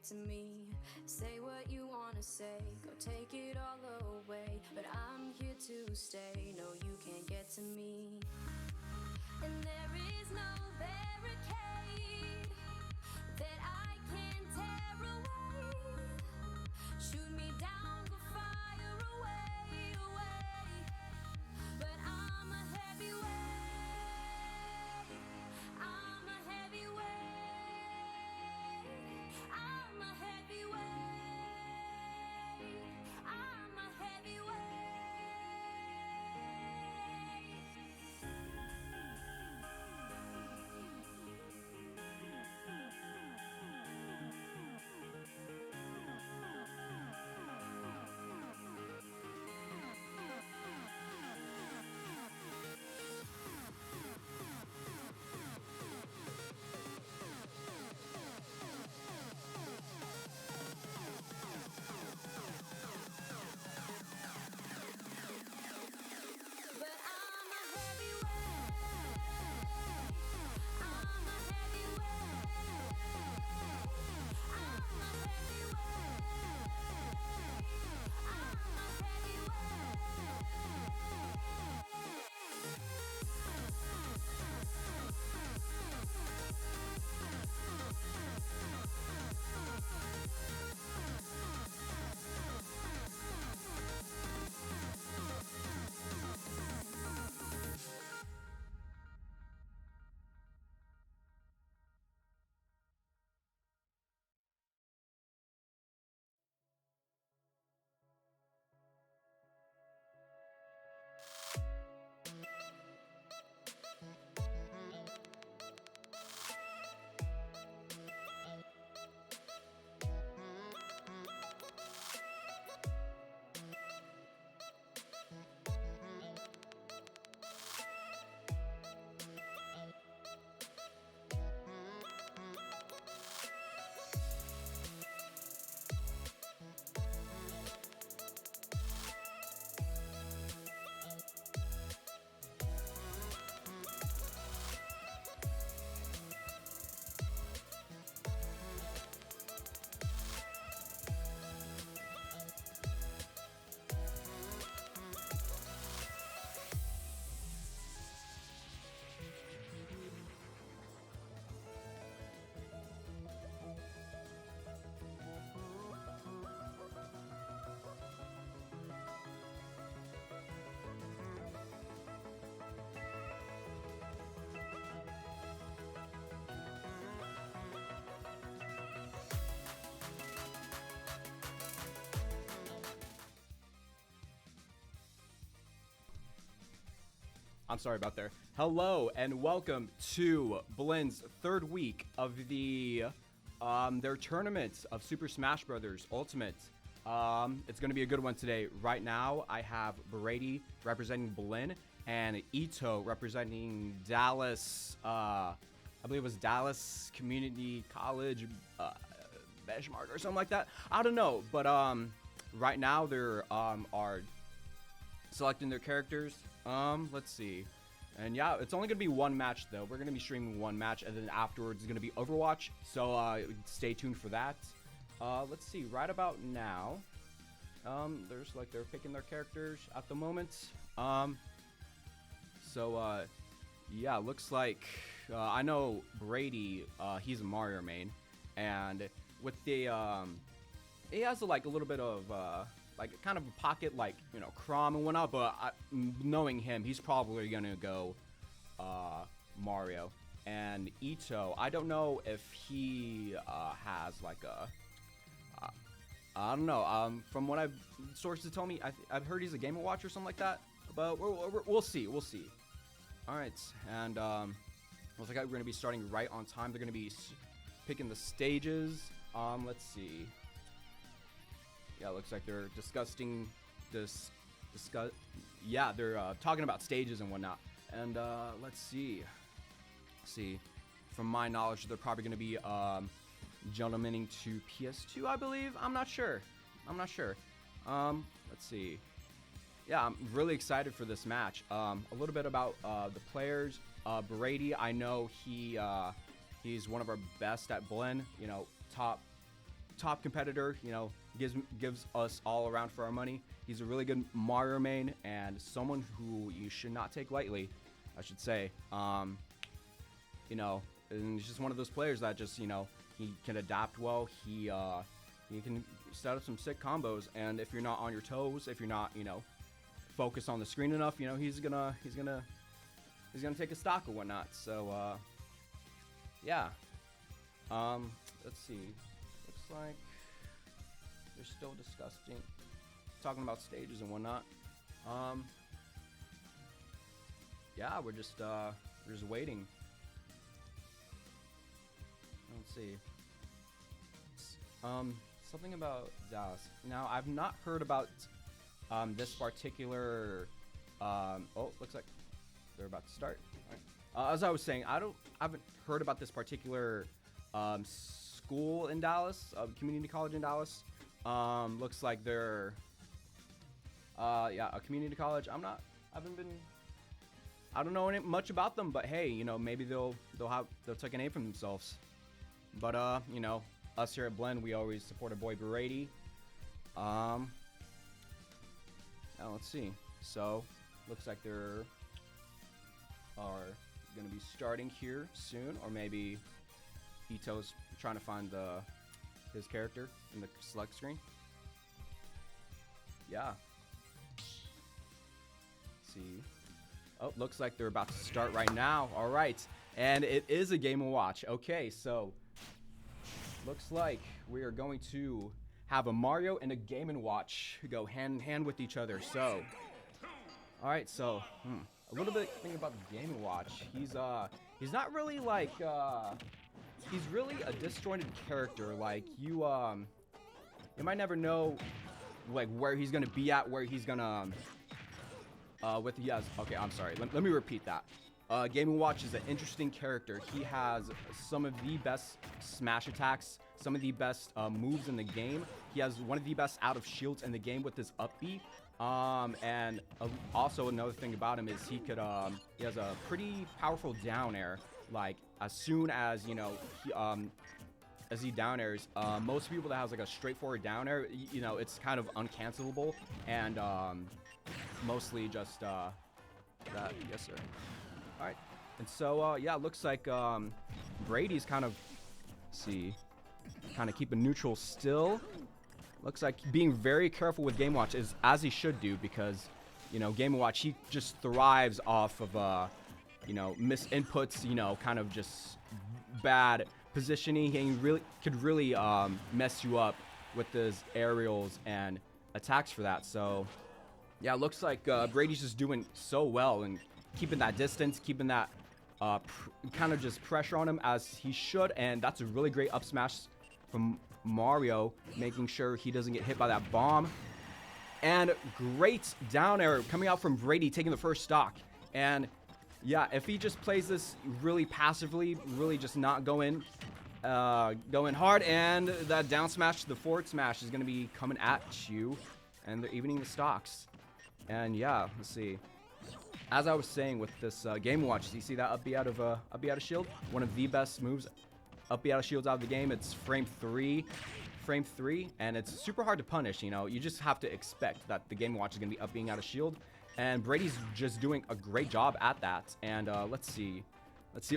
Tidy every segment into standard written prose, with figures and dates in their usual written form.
to me. Say what you wanna say, go take it all away. But I'm here to stay, no, you can't get to me. And there is no barricade that I can tear away. Shoot me down, go fire away, away. But I'm a heavyweight. I'm a heavyweight. I'm a heavyweight. I'm a I'm sorry about there. Hello and welcome to Blinn's third week of the their tournament of Super Smash Bros. Ultimate. It's going to be a good one today. Right now, I have Brady representing Blinn and Ito representing Dallas. I believe it was Dallas Community College benchmark or something like that. I don't know, but right now they're are selecting their characters. Let's see. And yeah, it's only going to be one match though. We're going to be streaming one match and then afterwards it's going to be Overwatch. So stay tuned for that. Let's see. Right about now, they're picking their characters at the moment. Yeah, looks like I know Brady, he's a Mario main, and with the he has like a little bit of like kind of a pocket, like, you know, Chrom and whatnot, but knowing him, he's probably gonna go Mario. And Ito, I don't know if he has like a I don't know, from what sources tell me, I've heard he's a Game & Watch or something like that, but we'll see. All right, and looks like we're gonna be starting right on time. They're gonna be picking the stages. Let's see. Yeah, it looks like they're yeah, they're talking about stages and whatnot. And let's see. From my knowledge, they're probably going to be gentlemaning to PS2, I believe. I'm not sure. Let's see. Yeah, I'm really excited for this match. A little bit about the players. Brady, I know he's one of our best at Blinn. You know, top top competitor. You know, gives us all around for our money. He's a really good Mario main and someone who you should not take lightly, I should say. You know, and he's just one of those players that just, you know, he can adapt well. He can set up some sick combos, and if you're not on your toes, if you're not, you know, focused on the screen enough, you know, he's gonna take a stock or whatnot. So yeah. Let's see. Looks like they're still talking about stages and whatnot. Yeah, we're just waiting. Let's see. Something about Dallas. Now, I've not heard about this particular. Oh, looks like they're about to start. All right. As I was saying, I haven't heard about this particular school in Dallas, community college in Dallas. Looks like they're yeah, a community college. I don't know much about them, but hey, you know, maybe they'll take a name for themselves. But you know, us here at Blinn, we always support our boy Brady. Now let's see. So looks like they're gonna be starting here soon, or maybe Ito's trying to find his character in the select screen. Yeah. Let's see. Oh, looks like they're about to start right now. All right, and it is a Game & Watch. Okay, so looks like we are going to have a Mario and a Game & Watch go hand in hand with each other. So, all right, so a little bit thing about the Game & Watch. He's not really like he's really a disjointed character. Like you might never know like where he's gonna be at, where he's gonna okay, I'm sorry. Let me repeat that. Game & Watch is an interesting character. He has some of the best smash attacks, some of the best moves in the game. He has one of the best out of shields in the game with his up B. And also another thing about him is he has a pretty powerful down air. Like as soon as, you know, as he down airs, most people that has like a straightforward down air, you know, it's kind of uncancelable, and mostly just that. Yes, sir. All right, and so yeah, it looks like Brady's kind of keeping neutral still. Looks like being very careful with Game Watch, is as he should do, because, you know, Game Watch, he just thrives off of you know, miss inputs, you know, kind of just bad positioning. He could really mess you up with his aerials and attacks for that. So yeah, it looks like Brady's just doing so well and keeping that distance, keeping that kind of just pressure on him as he should. And that's a really great up smash from Mario, making sure he doesn't get hit by that bomb. And great down air coming out from Brady, taking the first stock. And yeah, if he just plays this really passively, really just not going hard, and that down smash, the forward smash, is going to be coming at you, and they're evening the stocks. And yeah, let's see. As I was saying with this Game & Watch, you see that up B out of shield? One of the best moves, up B out of shields out of the game. It's frame 3, and it's super hard to punish. You know, you just have to expect that the Game & Watch is going to be up being out of shield. And Brady's just doing a great job at that. And let's see.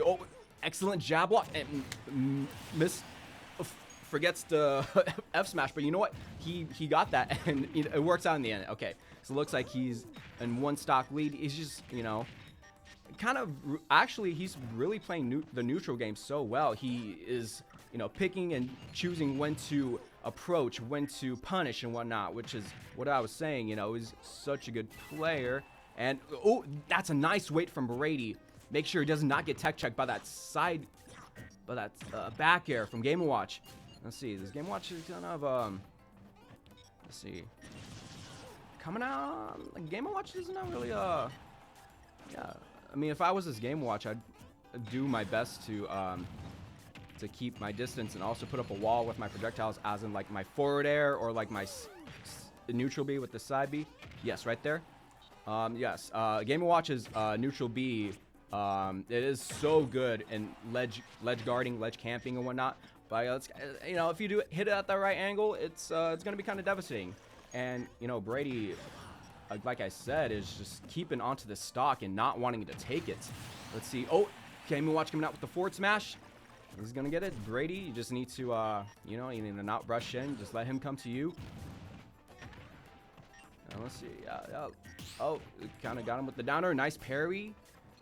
Oh, excellent jab block, and forgets the F smash. But you know what? He got that, and it works out in the end. Okay, so it looks like he's in one stock lead. He's just, you know, actually he's really playing the neutral game so well. He is, you know, picking and choosing when to approach, when to punish and whatnot, which is what I was saying. You know, he's such a good player. And oh, that's a nice weight from Brady. Make sure he does not get tech checked by that back air from Game & Watch. Let's see, this Game & Watch is kind of let's see, coming out. Game & Watch is not really yeah. I mean, if I was this Game & Watch, I'd do my best to keep my distance and also put up a wall with my projectiles, as in like my forward air or like my neutral B with the side B. Yes, right there. Yes, Game & Watch's neutral B, it is so good in ledge guarding, ledge camping and whatnot. But let's, you know, if you do hit it at the right angle, it's gonna be kind of devastating. And you know, Brady, like I said, is just keeping onto the stock and not wanting to take it. Let's see. Oh, Game & Watch coming out with the forward smash. He's gonna get it. Brady, you just need to, you know, you need to not rush in. Just let him come to you. Let's see. Oh, kind of got him with the downer. Nice parry.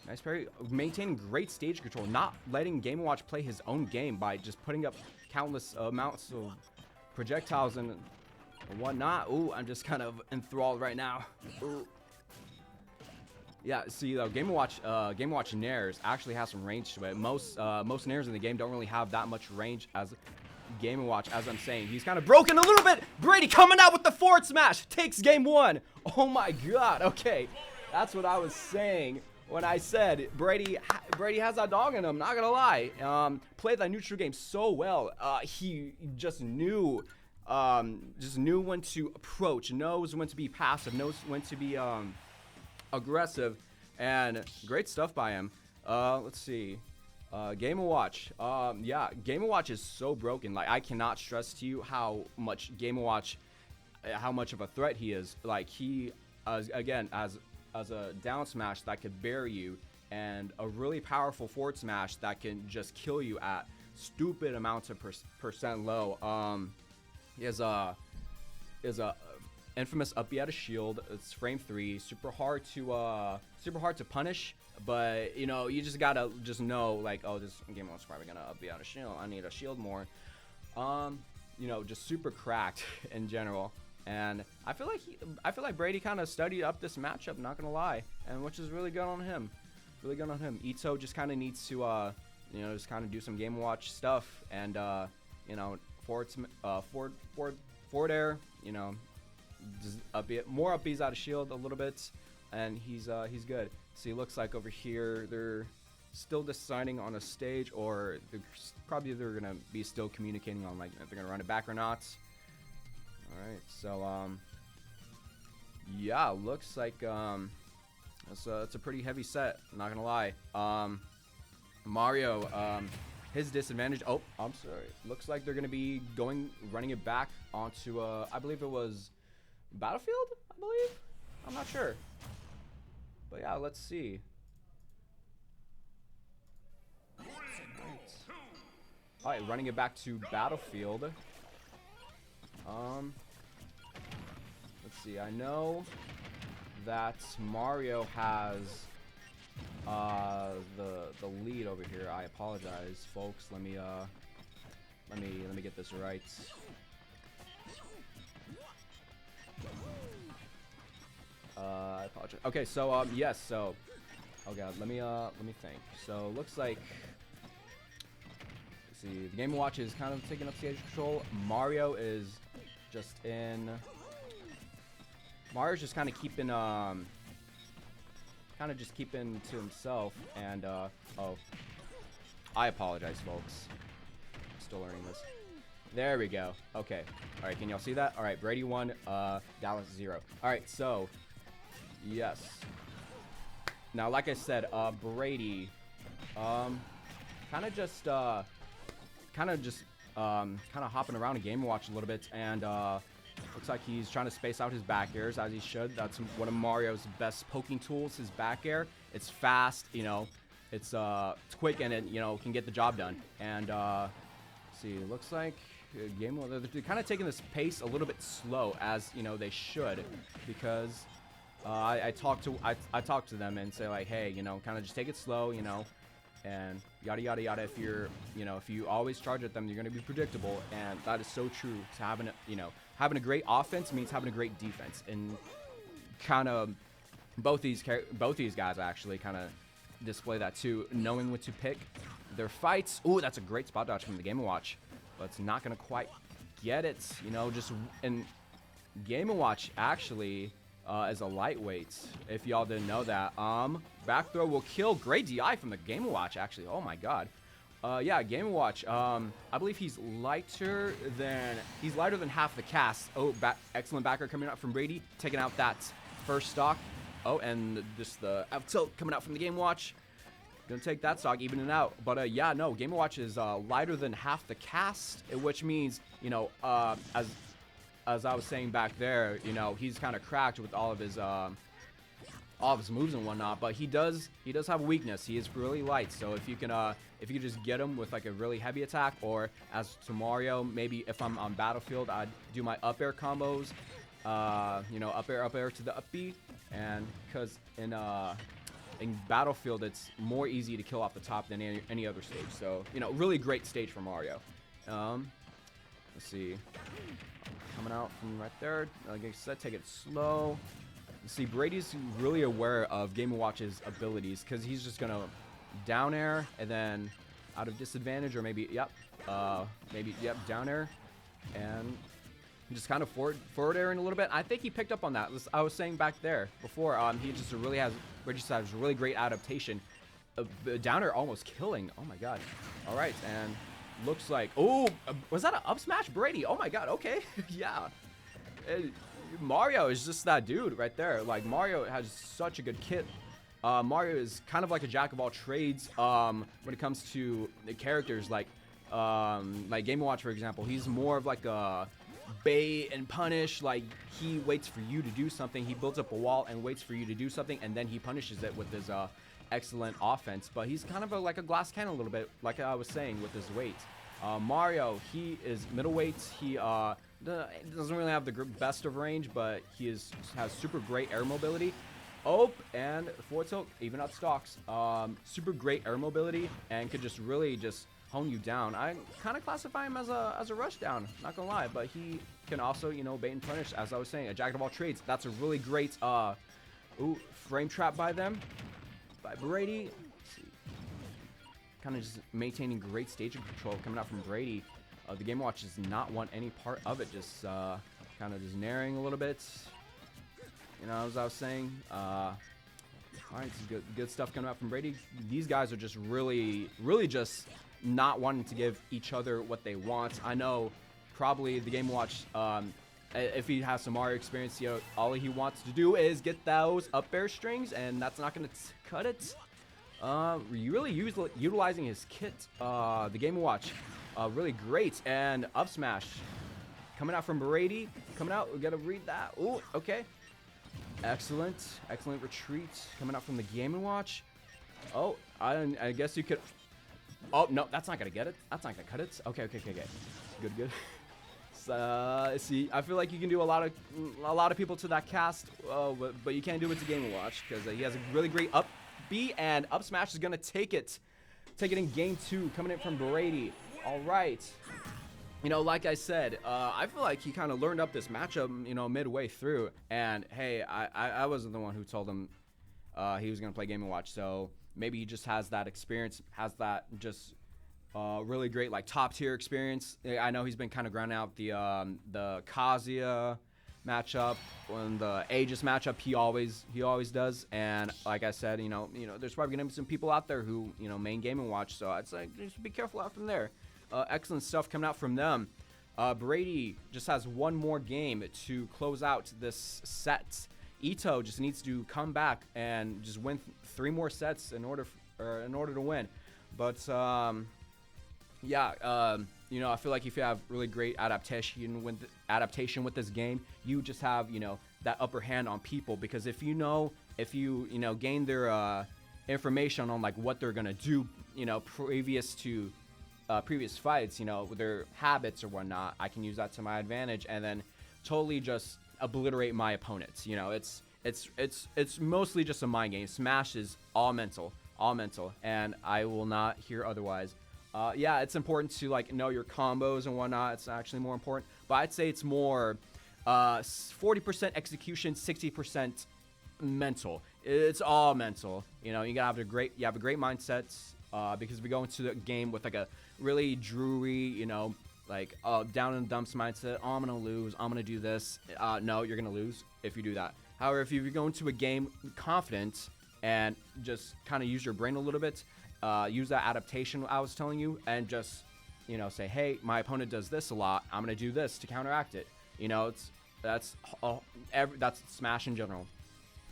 Nice parry. Maintaining great stage control. Not letting Game & Watch play his own game by just putting up countless amounts of projectiles and whatnot. Ooh, I'm just kind of enthralled right now. Ooh. Yeah, see, though, Game & Watch Nairs actually has some range to it. Most Nairs in the game don't really have that much range as Game & Watch. As I'm saying, he's kind of broken a little bit. Brady coming out with the forward smash. Takes game 1. Oh my god. Okay, that's what I was saying when I said Brady has that dog in him. Not gonna lie. Played that neutral game so well. He just knew when to approach, knows when to be passive, knows when to be aggressive, and great stuff by him. Let's see. Game & Watch. Yeah, Game & Watch is so broken. Like, I cannot stress to you how much Game & Watch, how much of a threat he is. Like, he, again, as a down smash that could bury you, and a really powerful forward smash that can just kill you at stupid amounts of percent low. He has a infamous up B out of shield. It's frame 3, super hard to punish, but you know, you just gotta know, like, oh, this game was probably gonna up B out of shield. I need a shield more. You know, just super cracked in general. And I feel like Brady kind of studied up this matchup, not gonna lie, and which is really good on him. Really good on him. Ito just kind of needs to, you know, just kind of do some Game & Watch stuff, and you know, forward air, you know, just more up B's out of shield a little bit, and he's good. See, looks like over here they're still deciding on a stage, or they're gonna be still communicating on, like, if they're gonna run it back or not. All right, so yeah, looks like it's a pretty heavy set. Not gonna lie. Mario, his disadvantage. Oh, I'm sorry. Looks like they're gonna be running it back onto I believe it was Battlefield. I believe. I'm not sure. But yeah, let's see. All right, running it back to Battlefield. Let's see. I know that Mario has the lead over here. I apologize, folks. Let me get this right. I apologize. Okay, so yes, so oh god, let me think. So looks like, let's see, the Game & Watch is kind of taking up stage control. Mario is just Mario's just kind of keeping to himself, and oh, I apologize, folks. I'm still learning this. There we go. Okay. All right, can y'all see that? All right, Brady 1, Dallas 0. All right, so yes. Now, like I said, Brady, kind of hopping around a Game & Watch a little bit, and looks like he's trying to space out his back airs, as he should. That's one of Mario's best poking tools, his back air. It's fast, you know, it's quick, and it, you know, can get the job done. And see, looks like they're kind of taking this pace a little bit slow, as you know they should, because I talk to them and say, like, hey, you know, kind of just take it slow, you know, and yada yada yada. If you always charge at them, you're gonna be predictable, and that is so true. To having a great offense means having a great defense, and kind of both these guys actually kind of display that too, knowing what to pick their fights. Ooh, that's a great spot dodge from the Game & Watch, but it's not gonna quite get it, you know. Just and Game & Watch actually is a lightweight, if y'all didn't know that. Back throw will kill. Great DI from the Game & Watch, actually. Oh my god. Yeah, Game & Watch, I believe he's lighter than half the cast. Oh, excellent backer coming out from Brady, taking out that first stock. Oh, and just the out tilt coming out from the Game & Watch. Gonna take that stock, even it out. But yeah, no, Game & Watch is lighter than half the cast, which means, you know, as I was saying back there, you know, he's kind of cracked with all of his moves and whatnot. But he does have a weakness. He is really light. So if you can just get him with like a really heavy attack, or as to Mario, maybe if I'm on Battlefield, I'd do my up air combos. You know, up air to the up B, and because in Battlefield, it's more easy to kill off the top than any other stage. So, you know, really great stage for Mario. Let's see. Coming out from right there. Like I said, take it slow. Let's see, Brady's really aware of Game & Watch's abilities, because he's just going to down air and then out of disadvantage, or maybe, yep, down air. And just kind of forward airing a little bit. I think he picked up on that. I was saying back there before, he just really has really great adaptation. Down air almost killing. Oh my god. All right, and looks like, oh, was that an up smash, Brady? Oh my god. Okay, yeah. Mario is just that dude right there. Like, Mario has such a good kit. Mario is kind of like a jack of all trades when it comes to the characters. Like Game & Watch, for example, he's more of like a bait and punish. Like, he waits for you to do something. He builds up a wall and waits for you to do something, and then he punishes it with his excellent offense. But he's kind of like a glass cannon a little bit, like I was saying, with his weight. Mario, he is middleweight. He doesn't really have the best of range, but he has super great air mobility. Oh, and forward tilt, even up stocks. Super great air mobility, and could just really just hone you down. I kind of classify him as a rush down, not gonna lie, but he can also, you know, bait and punish, as I was saying, a jack of all trades. That's a really great frame trap by Brady. Let's see. Kind of just maintaining great staging control coming out from Brady. The Game & Watch does not want any part of it, just kind of just narrowing a little bit. You know, as I was saying, all right, some good stuff coming out from Brady. These guys are just really just not wanting to give each other what they want. I know probably the Game & Watch, if he has some Mario experience, you know, all he wants to do is get those up air strings, and that's not going to cut it. Really utilizing his kit, the Game & Watch, really great. And up smash coming out from Brady. Coming out, we got to read that. Ooh, okay. Excellent retreat coming out from the Game & Watch. Oh, I guess you could. Oh no, that's not gonna get it. That's not gonna cut it. Okay. Good. So, see, I feel like you can do a lot of people to that cast, but you can't do it to Game & Watch, because he has a really great up B, and up smash is gonna take it in game 2, coming in from Brady. All right. You know, like I said, I feel like he kind of learned up this matchup, you know, midway through. And hey, I wasn't the one who told him he was gonna play Game & Watch, so maybe he just has that experience, has that just really great, like, top tier experience. I know he's been kind of grinding out the Kazuya matchup, and the Aegis matchup. He always does. And like I said, you know, there's probably gonna be some people out there who, you know, main Game & Watch. So I'd say just be careful out from there. Excellent stuff coming out from them. Brady just has one more game to close out this set. Ito just needs to come back and just win 3 more sets in order to win. But yeah, you know, I feel like if you have really great adaptation with this game, you just have, you know, that upper hand on people, because if you gain their information on like what they're gonna do, you know, previous fights, you know, with their habits or whatnot, I can use that to my advantage and then totally just obliterate my opponents. You know, it's mostly just a mind game. Smash is all mental, and I will not hear otherwise. Yeah, it's important to like know your combos and whatnot. It's actually more important, but I'd say it's more 40% execution, 60% mental. It's all mental. You know, you have a great mindset, because we go into the game with like a really dreary, you know, like down in the dumps mindset. Oh, I'm gonna lose. I'm gonna do this. No, you're gonna lose if you do that. However, if you go into a game confident and just kind of use your brain a little bit, use that adaptation I was telling you, and just, you know, say, hey, my opponent does this a lot. I'm gonna do this to counteract it. You know, that's Smash in general.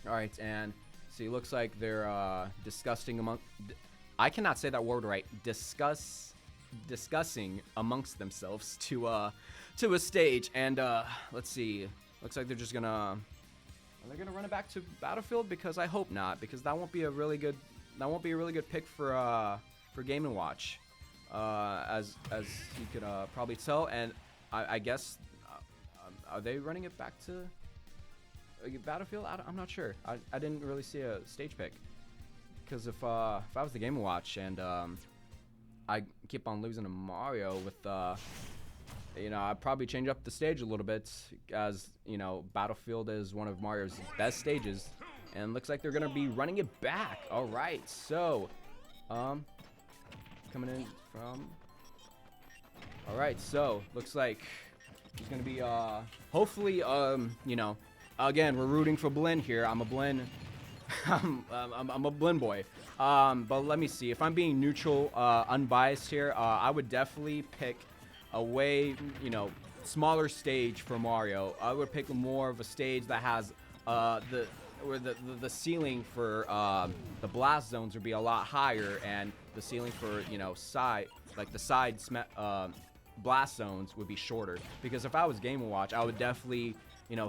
All right, and see, looks like they're discussing I cannot say that word right. Discussing amongst themselves to a stage, and let's see. Looks like they're just gonna. Are they gonna run it back to Battlefield? Because I hope not, because that won't be a really good pick for Game and Watch, as you could probably tell. And I guess are they running it back to Battlefield? I'm not sure. I didn't really see a stage pick, because if I was the Game and Watch and I keep on losing to Mario with I'd probably change up the stage a little bit, as Battlefield is one of Mario's best stages, and looks like they're gonna be running it back. All right, so coming in from. All right, so looks like it's gonna be hopefully again, we're rooting for Blinn here. I'm a Blinn. I'm a Blinn boy. But let me see. If I'm being neutral, unbiased here, I would definitely pick a way, smaller stage for Mario. I would pick more of a stage that has the ceiling for the blast zones would be a lot higher, and the ceiling for side blast zones would be shorter. Because if I was Game & Watch, I would definitely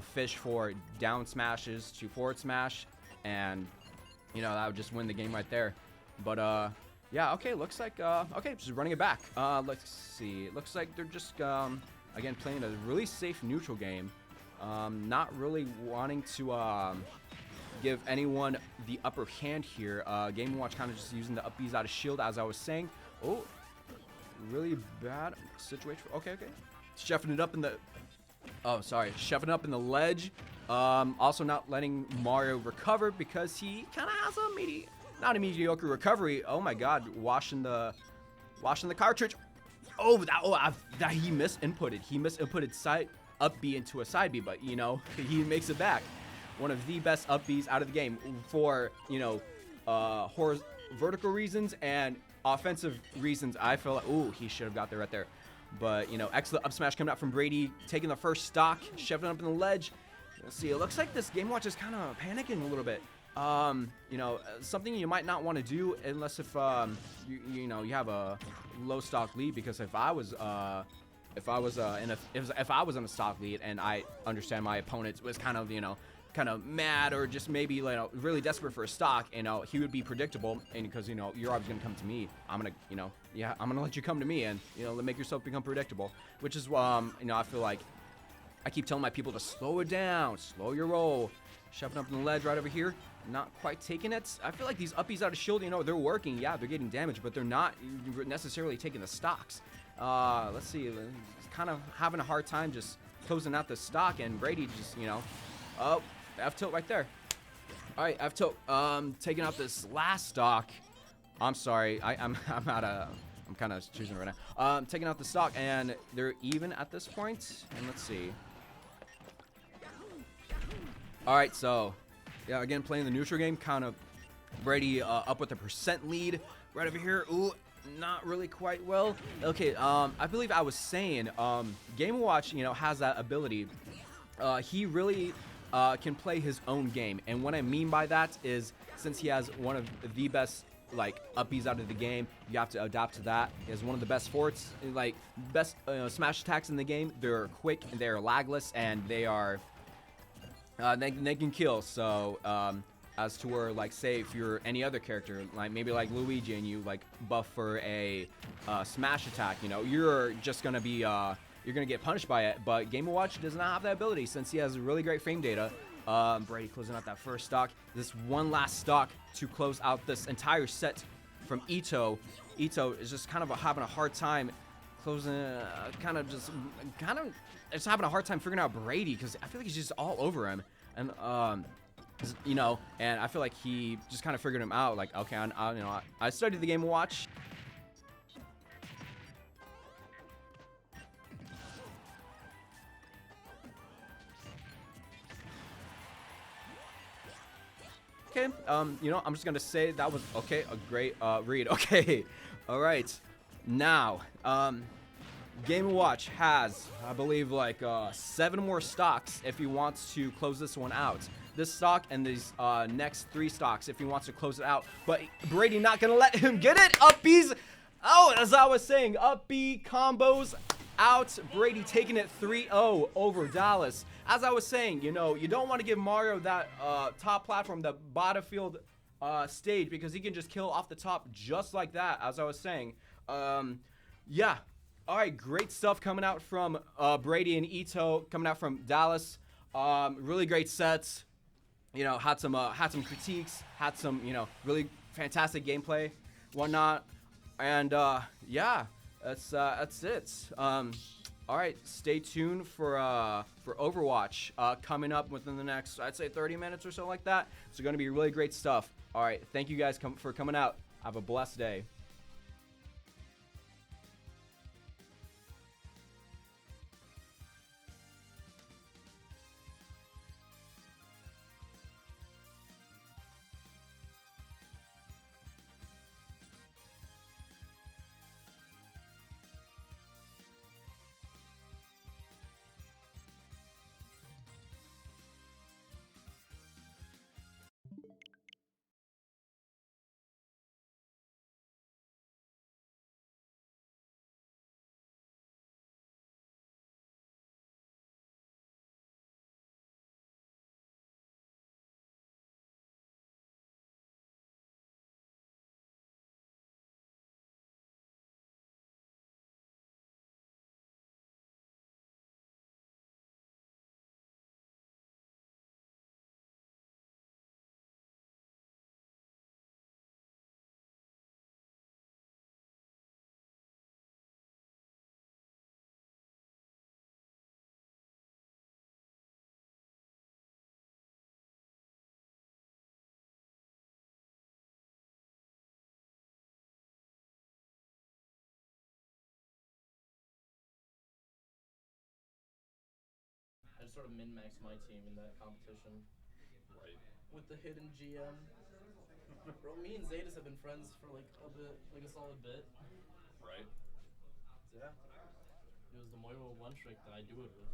fish for down smashes to forward smash, and that would just win the game right there. But yeah, okay, looks like okay, just running it back. Let's see. It looks like they're just again playing a really safe neutral game. Not really wanting to give anyone the upper hand here. Game & Watch kind of just using the up B's out of shield, as I was saying. Oh, really bad situation. Okay. Chefing it up in the. Oh, sorry. Shoving it up in the ledge. Also not letting Mario recover, because he kind of has not a mediocre recovery. Oh my God, washing the cartridge. Oh, that he misinputted. He misinputted side up B into a side B, but he makes it back. One of the best up Bs out of the game for vertical reasons and offensive reasons. I feel like, ooh, he should have got there right there. But excellent up smash coming out from Brady, taking the first stock, shoving it up in the ledge. Let's see. It looks like this Game Watch is kind of panicking a little bit. Something you might not want to do unless if you have a low stock lead. Because if I was in a stock lead and I understand my opponent was kind of mad, or just maybe really desperate for a stock, he would be predictable, and because you're always gonna come to me, I'm gonna let you come to me, and make yourself become predictable, which is I feel like I keep telling my people to slow it down, slow your roll. Shoving up in the ledge right over here, not quite taking it. I feel like these uppies out of shield, they're working. Yeah, they're getting damage, but they're not necessarily taking the stocks. Let's see, kind of having a hard time just closing out the stock, and Brady just, oh, F tilt right there. All right, F tilt, taking out this last stock. I'm sorry, I'm kind of choosing right now. Taking out the stock, and they're even at this point. And let's see. All right, so yeah, again playing the neutral game, kind of Brady up with a percent lead right over here. Ooh, not really quite well. Okay, I believe I was saying Game & Watch, has that ability. He really can play his own game, and what I mean by that is, since he has one of the best uppies out of the game, you have to adapt to that. He has one of the best forts, best smash attacks in the game. They're quick and they're lagless, and they are they can kill. So as to where, say if you're any other character, maybe Luigi, and you buff for a smash attack, you're just gonna be you're gonna get punished by it. But Game & Watch does not have that ability, since he has really great frame data. Brady closing out that first stock. This one last stock to close out this entire set from Ito. Ito is just kind of having a hard time closing, just having a hard time figuring out Brady, because I feel like he's just all over him. And and I feel like he just kind of figured him out. Okay, I studied the Game & Watch. Okay, I'm just gonna say that was okay, a great read. Okay, all right. Now, Game & Watch has, I believe, 7 more stocks if he wants to close this one out. this stock and these next 3 stocks if he wants to close it out. But Brady not gonna let him get it. Up B's. Oh, as I was saying, up B combos out. Brady taking it 3-0 over Dallas. As I was saying, you know, you don't want to give Mario that top platform, the battlefield stage, because he can just kill off the top just like that, as I was saying. Yeah. All right, great stuff coming out from Brady and Ito, coming out from Dallas. Really great sets. You know, had some critiques, had some, you know, really fantastic gameplay, whatnot. And yeah, that's it. All right, stay tuned for Overwatch coming up within the next, I'd say 30 minutes or so like that. It's going to be really great stuff. All right, thank you guys for coming out. Have a blessed day. I just sort of min-maxed my team in that competition. Right. With the hidden GM. Bro, me and Zetas have been friends for like a bit, like a solid bit. Right. Yeah. It was the Moira one trick that I do it with.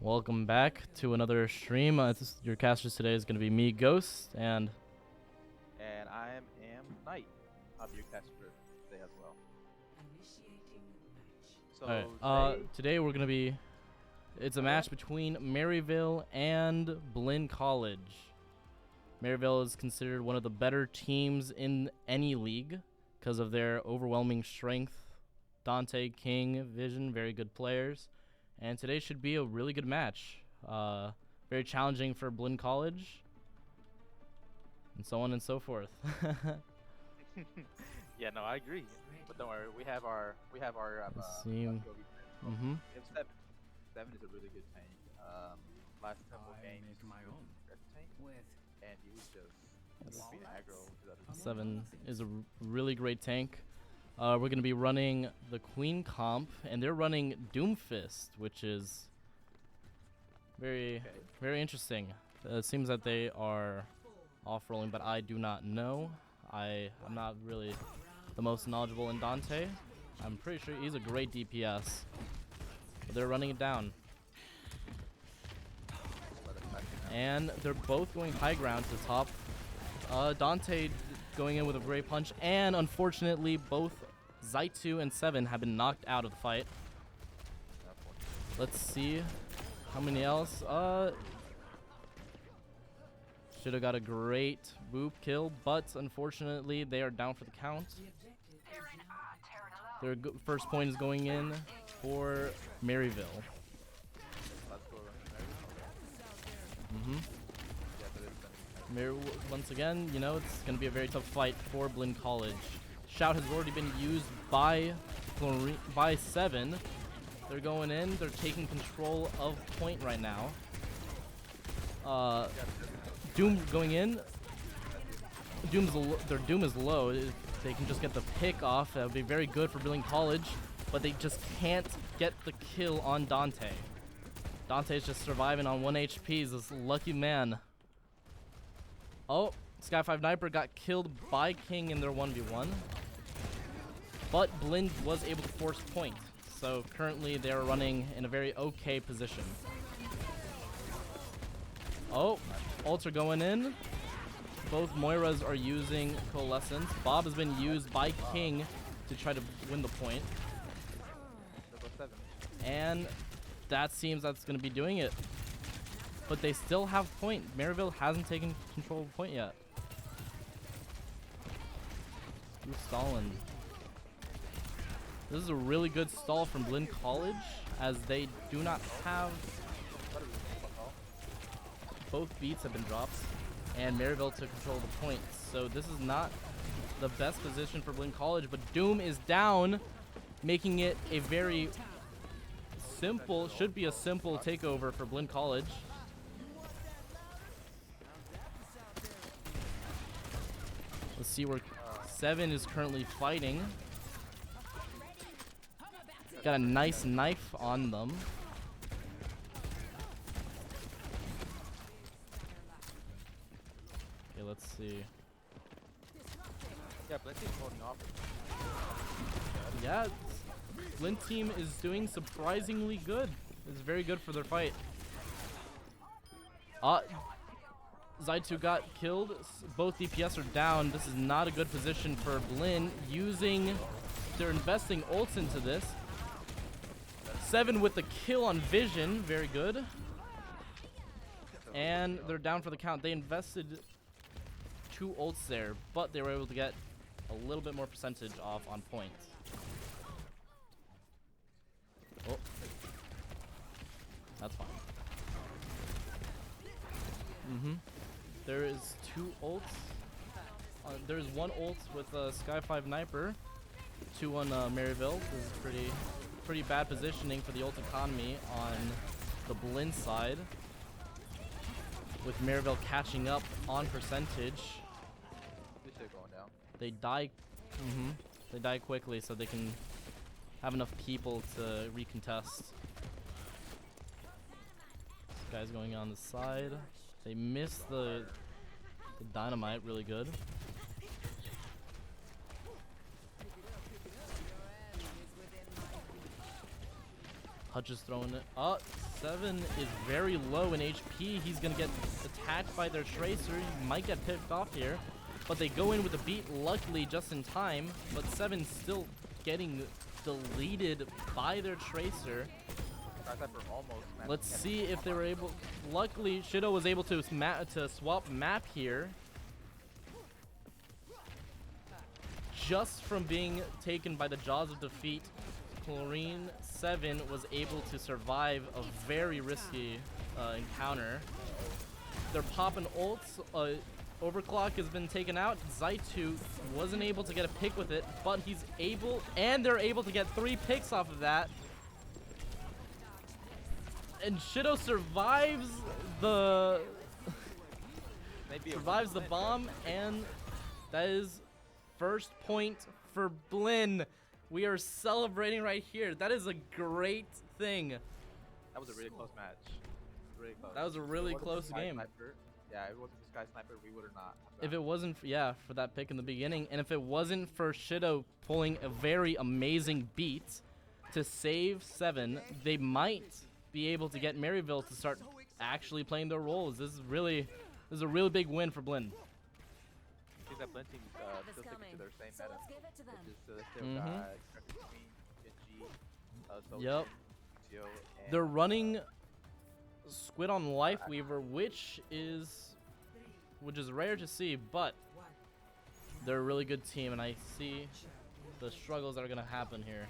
Welcome back to another stream. Your casters today is going to be me, Ghost, and I am Knight. I'll be your caster for today as well. So today we're going to be, it's a match between Maryville and Blinn College. Maryville is considered one of the better teams in any league because of their overwhelming strength. Dante, King, Vision, very good players. And today should be a really good match. Very challenging for Blinn College. And so on and so forth. Yeah, no, I agree. But don't worry, we have our Seem. Mm-hmm. We have seven. Seven is a really good tank. Last couple games, tank, and he was just being aggro. 7 is a really great tank. We're going to be running the Queen comp, and they're running Doomfist, which is very interesting. It seems that they are off-rolling, but I do not know. I'm not really the most knowledgeable in Dante. I'm pretty sure he's a great DPS. But they're running it down. And they're both going high ground to the top. Dante going in with a great punch, and unfortunately both Zaitu and 7 have been knocked out of the fight. Let's see how many else. Should have got a great boop kill, but unfortunately they are down for the count. Their first point is going in for Maryville. Once again, you know, it's going to be a very tough fight for Blinn College. Shout has already been used by 7. They're going in. They're taking control of point right now. Doom going in. Their Doom is low. If they can just get the pick off, that would be very good for Blinn College. But they just can't get the kill on Dante. Dante's just surviving on 1 HP. He's this lucky man. Oh, Sky 5 Sniper got killed by King in their 1v1. But Blinn was able to force point. So currently they're running in a very okay position. Oh, ults are going in. Both Moiras are using Coalescence. Bob has been used by King to try to win the point. And that seems that's going to be doing it. But they still have point. Maryville hasn't taken control of point yet. Ooh, Stalin. This is a really good stall from Blinn College, as they do not have... Both beats have been dropped, and Maryville took control of the point. So this is not the best position for Blinn College, but Doom is down, making it a very simple, should be a simple takeover for Blinn College. Let's see where 7 is currently fighting. Got a nice knife on them. Okay, let's see. Yeah, Blinn team's holding off. Yeah, Blinn team is doing surprisingly good. It's very good for their fight. Zaitu got killed. Both DPS are down. This is not a good position for Blinn. They're investing ults into this. 7 with the kill on Vision. Very good. And they're down for the count. They invested 2 ults there, but they were able to get a little bit more percentage off on points. Oh. That's fine. There is 2 ults. There's 1 ult with Sky 5 Sniper. 2 on Maryville. This is pretty bad positioning for the ult economy on the Blinn side. With Maryville catching up on percentage. Going down. They die. They die quickly, so they can have enough people to recontest. This guy's going on the side. They missed the dynamite really good. Hutch is throwing it. Oh, Seven is very low in HP. He's gonna get attacked by their Tracer. He might get picked off here, but they go in with a beat, luckily just in time. But Seven's still getting deleted by their Tracer. Let's see if they were able. Luckily, Shido was able to swap map here. Just from being taken by the jaws of defeat, Chlorine 7 was able to survive a very risky encounter. They're popping ults. Overclock has been taken out. Zaitu wasn't able to get a pick with it, but he's able, and they're able to get 3 picks off of that. And Shido survives the bomb, and that is first point for Blinn. We are celebrating right here. That is a great thing. That was a really close match. Really close. That was a really close game. Sniper, yeah, if it wasn't for Sky Sniper, we would have not. If it wasn't, for that pick in the beginning, and if it wasn't for Shido pulling a very amazing beat to save 7, they might be able to get Maryville to start actually playing their roles. This is a really big win for Blinn. I think that Blinn team still sticking to their same meta, which is they still Mhm. got Queen, Genji, Soulja, Yep. Tio, and They're running Squid on Lifeweaver, which is rare to see, but they're a really good team, and I see the struggles that are gonna happen here.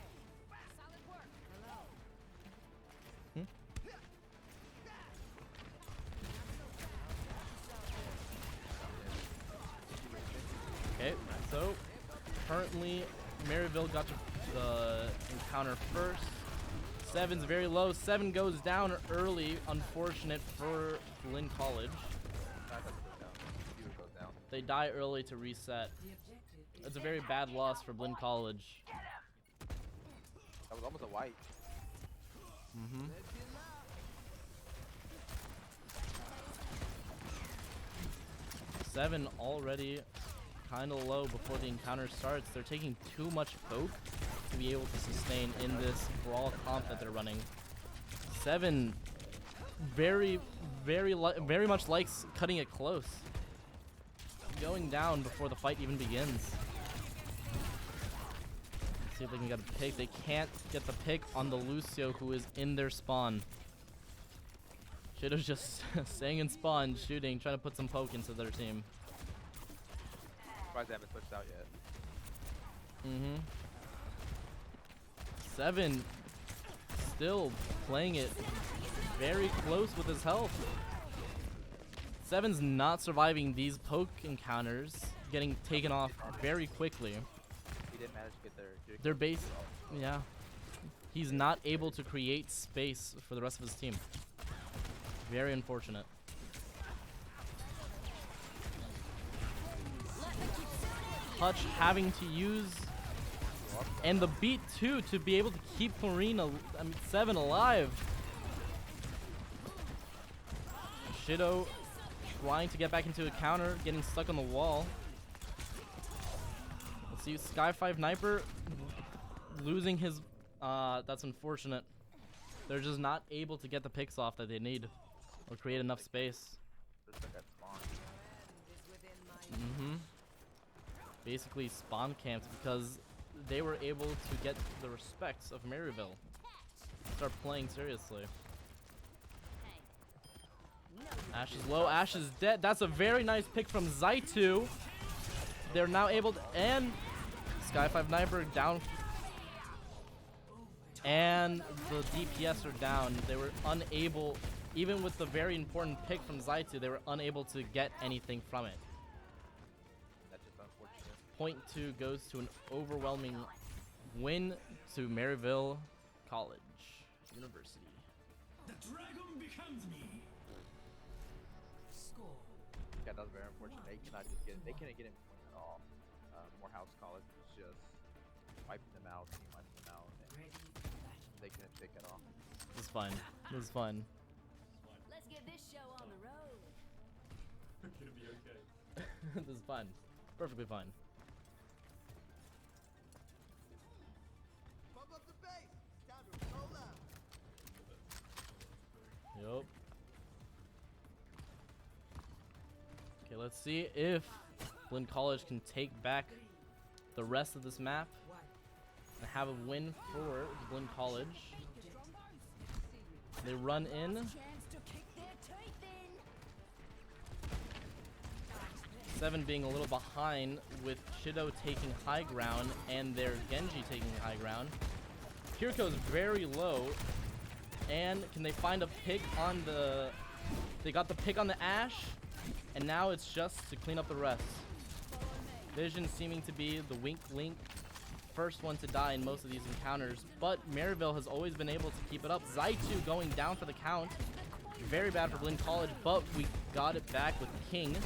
Okay, so currently Maryville got to the encounter first. 7's very low. 7 goes down early. Unfortunate for Blinn College. They die early to reset. It's a very bad loss for Blinn College. that was almost a wipe. Mm-hmm. Seven already kind of low before the encounter starts. They're taking too much poke to be able to sustain in this brawl comp that they're running. 7 very much likes cutting it close, going down before the fight even begins. Let's see if they can get a pick. They can't get the pick on the Lucio, who is in their spawn. Shido's just staying in spawn, shooting, trying to put some poke into their team. Surprised they haven't switched out yet. Mm-hmm. 7 still playing it very close with his health. 7's not surviving these poke encounters, getting taken off very quickly. He didn't manage to get Their base, yeah. He's not able to create space for the rest of his team. Very unfortunate. Hutch having to use, and the beat too, to be able to keep Chlorine, 7 alive. Shido trying to get back into a counter, getting stuck on the wall. Let's see, Sky 5 Sniper losing his, that's unfortunate. They're just not able to get the picks off that they need or create enough space. Mm-hmm. Basically spawn camped because they were able to get the respects of Maryville. Start playing seriously. Ashe is low, Ashe is dead. That's a very nice pick from Zaitu. They're now able to, and Sky 5 Sniper down. And the DPS are down. They were unable, even with the very important pick from Zaitu, they were unable to get anything from it. That's just unfortunate. Point 2 goes to an overwhelming win to Maryville College University. The dragon becomes me. Yeah, that was very unfortunate. They cannot just get. They couldn't get him points at all. Morehouse College was just wiping them out, team wiping them out, and they couldn't pick at all. This is fine. This is fun. Let's get this show on the road. Gonna be okay. This is fun. Perfectly fine. Pump up the bass. It's time to roll out. Yup. Okay, let's see if Blinn College can take back the rest of this map and have a win for Blinn College. They run in. Seven being a little behind with Shido taking high ground and their Genji taking high ground. Kiriko's very low. And can they find a pick on the... They got the pick on the Ashe. And now it's just to clean up the rest. Vision seeming to be the weak link. First one to die in most of these encounters. But Maryville has always been able to keep it up. Zaitu going down for the count. Very bad for Blinn College, but we got it back with King.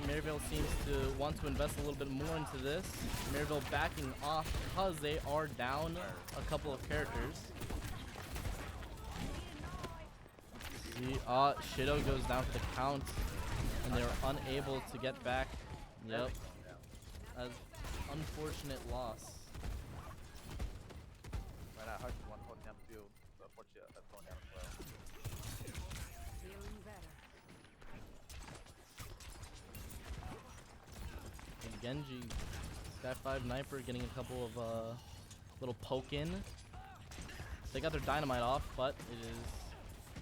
Maryville seems to want to invest a little bit more into this. Maryville backing off because they are down a couple of characters. See, Shido goes down for the count, and they're unable to get back. Yep. An unfortunate loss. Right now, Hush is one holding down the field, but unfortunately, that's going down as well. And Genji, Sky 5 Sniper getting a couple of little poke in. They got their dynamite off, but it is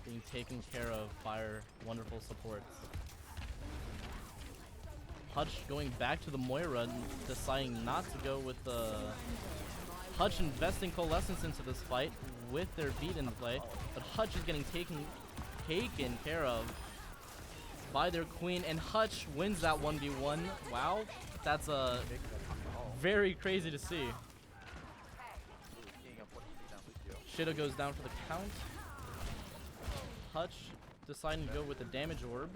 being taken care of by our wonderful supports. Hutch going back to the Moira, deciding not to go with the Hutch investing Coalescence into this fight with their beat in play, but Hutch is getting taken care of by their queen, and Hutch wins that 1v1. Wow, that's very crazy to see. Shido goes down for the count. Hutch deciding to go with the damage orb.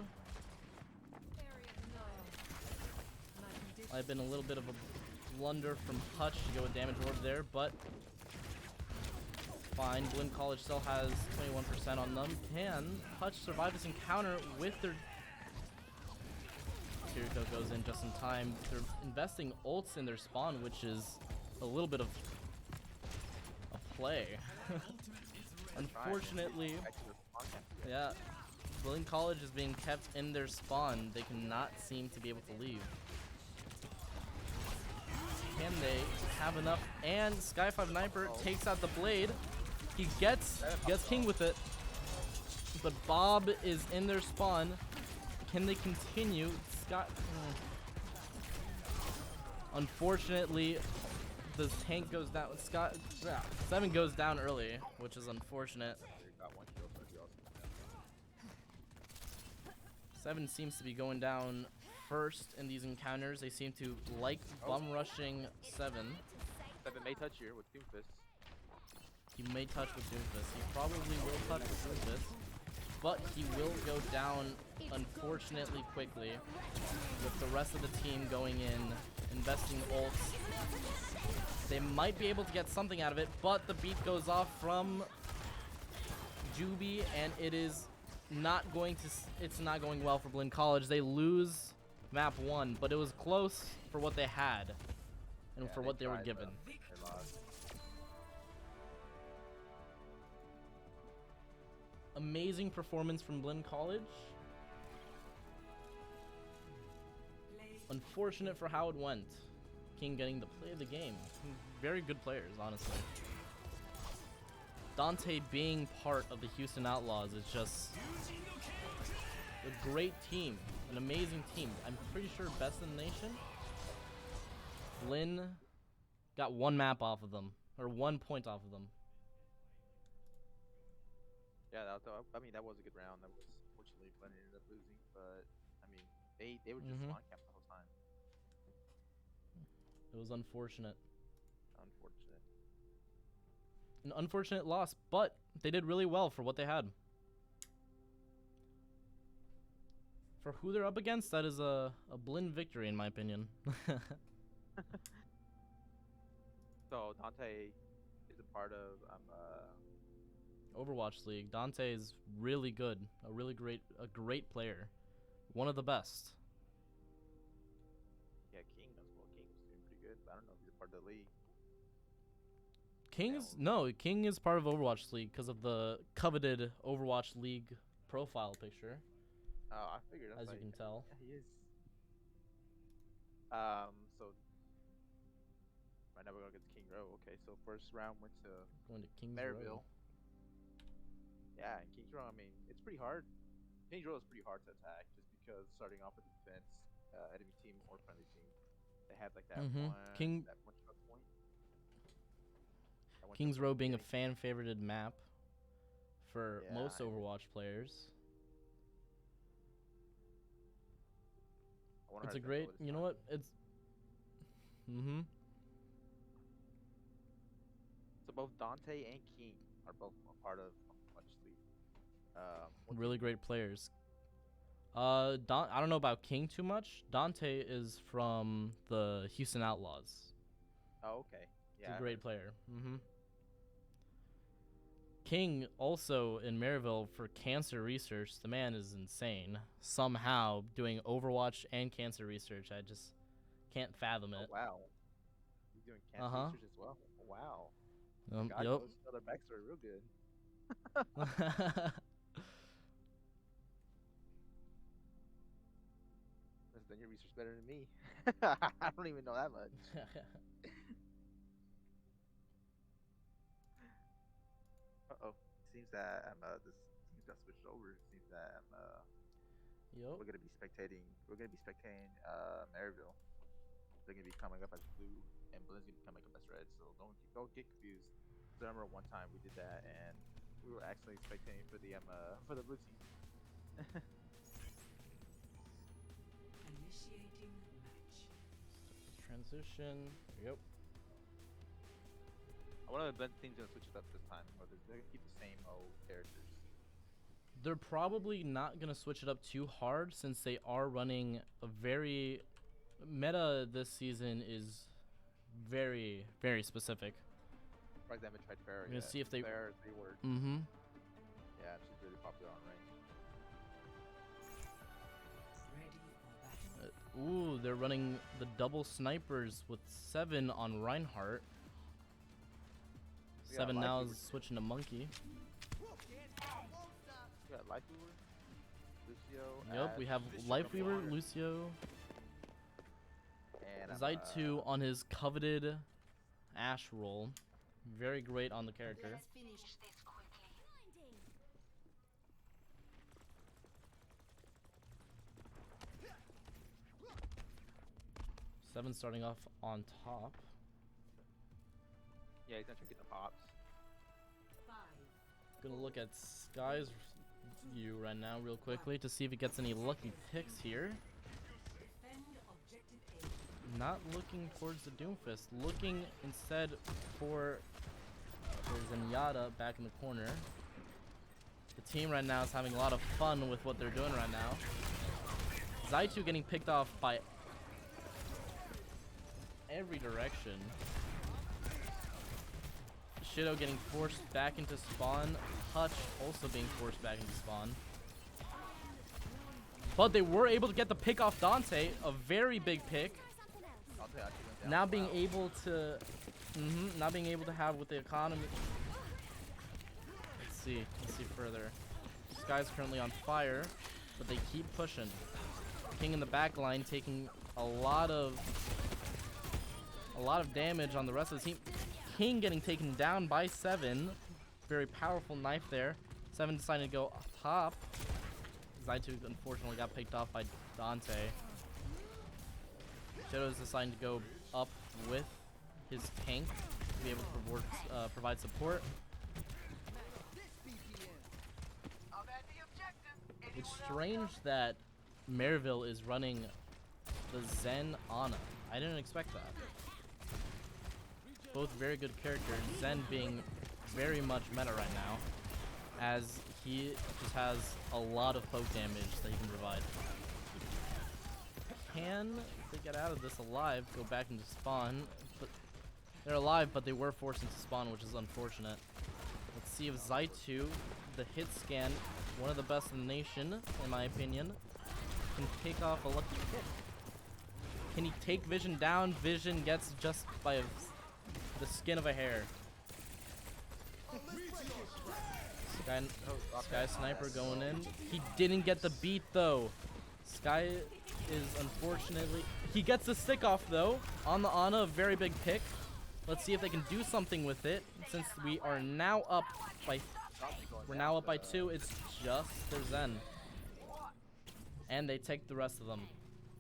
I've been a little bit of a blunder from Hutch to go with damage orb there, but fine. Blinn College still has 21% on them. Can Hutch survive this encounter with their... Kiriko goes in just in time. They're investing ults in their spawn, which is a little bit of a play. Unfortunately, yeah, Blinn College is being kept in their spawn. They cannot seem to be able to leave. Can they have enough? And Sky 5 Sniper takes out the blade. He gets King with it. But Bob is in their spawn. Can they continue? Unfortunately, the tank goes down. Seven goes down early, which is unfortunate. Seven seems to be going down first in these encounters. They seem to like bum rushing Seven. Seven may touch here with Doomfist. He may touch with Doomfist. He probably will touch with Doomfist. But he will go down, unfortunately, quickly. With the rest of the team going in, investing ults. They might be able to get something out of it, but the beat goes off from Juby, and it's not going well for Blinn College. They lose map 1, but it was close for what they had and for what they were given. Amazing performance from Blinn College. Unfortunate for how it went. King getting the play of the game. Very good players, honestly. Dante being part of the Houston Outlaws is just a great team, an amazing team. I'm pretty sure best in the nation. Blinn got 1 map off of them, or 1 point off of them. Yeah, I mean that was a good round. That was unfortunately Blinn ended up losing, but I mean they were just spawn camp the whole time. It was unfortunate. Unfortunate. An unfortunate loss, but they did really well for what they had. For who they're up against, that is a Blinn victory in my opinion. So Dante is a part of Overwatch League. Dante is really good, a great player, one of the best. Yeah, King as well. King was doing pretty good, but I don't know if he's a part of the league. King is part of Overwatch League because of the coveted Overwatch League profile picture, Oh, I figured. as you can tell. Yeah, he is. So right now we're going against King Row. Okay, so first round went to Going to Kings Maryville. Row. Yeah, and Kings Row, I mean, it's pretty hard. Kings Row is pretty hard to attack just because starting off with defense, enemy team or friendly team, they have like that Mhm. that one choke point. That one Kings choke Row point being a getting- fan-favorited map for Yeah, most I- Overwatch players. I wonder It's how a it's gonna great, go this you know time. what? It's So both Dante and King are both a part of Overwatch League. What really team- great players. I don't know about King too much. Dante is from the Houston Outlaws. Oh, okay. He's Yeah. a great player. King also in Maryville for cancer research. The man is insane. Somehow doing Overwatch and cancer research. I just can't fathom Oh, it. wow. He's doing cancer Uh-huh. research as well. Wow. Yep. God knows another backstory real good. That's done your research better than me. I don't even know that much. Uh-oh. Seems that this team got switched over. Seems that Yup. we're gonna be spectating. We're gonna be spectating Maryville. They're gonna be coming up as blue, and Blinn's gonna be coming up as red. So don't get confused. 'Cause I remember one time we did that, and we were actually spectating for the blue team. Initiating match. Transition. Yep. I wonder if Blinn team's gonna switch it up this time, or they're gonna keep the same old characters. They're probably not going to switch it up too hard since they are running a very meta this season is very, very specific. For example, tried Farrah. We're gonna see if they- Farrah 3-word. Mm-hmm. Yeah, she's really popular on rank. Ready for battle. Ooh, they're running the double snipers with 7 on Reinhardt. We got 7 Life now Weaver is switching to Monkey. We got Lifeweaver, Lucio. Yep, we have Lifeweaver, Lucio, and Zaitu on his coveted Ash role. Very great on the character. Let's finish this quickly. 7 starting off on top. Yeah, he's gonna try to get the pops. 5, Gonna look at Sky's view right now real quickly to see if he gets any lucky picks here. defend objective A. Not looking towards the Doomfist. Looking instead for Zenyatta back in the corner. The team right now is having a lot of fun with what they're doing right now. Zaitu getting picked off by every direction. Shido getting forced back into spawn. Hutch also being forced back into spawn. But they were able to get the pick off Dante. A very big pick. Dante actually went down. Now being Wow. able to now being able to have with the economy. Let's see further. This guy's currently on fire, but they keep pushing. King in the back line taking a lot of damage on the rest of the team. King getting taken down by 7. Very powerful knife there. 7 deciding to go top. Zaitu unfortunately got picked off by Dante. Shadow's deciding to go up with his tank to be able to provide support. It's strange that Maryville is running the Zen Ana. I didn't expect that. Both very good characters. Zen being very much meta right now, as he just has a lot of poke damage that he can provide. Can they get out of this alive? Go back into spawn, but they're alive, but they were forced into spawn, which is unfortunate. Let's see if Zaitu, the hit scan, one of the best in the nation, in my opinion, can take off a lucky hit. Can he take Vision down? Vision gets just by the skin of a hair. Sky Sniper going in. He didn't get the beat though. Sky is unfortunately... He gets the stick off though. On the Ana, a very big pick. Let's see if they can do something with it. Since we are now up by... We're now up by 2. It's just their Zen. And they take the rest of them.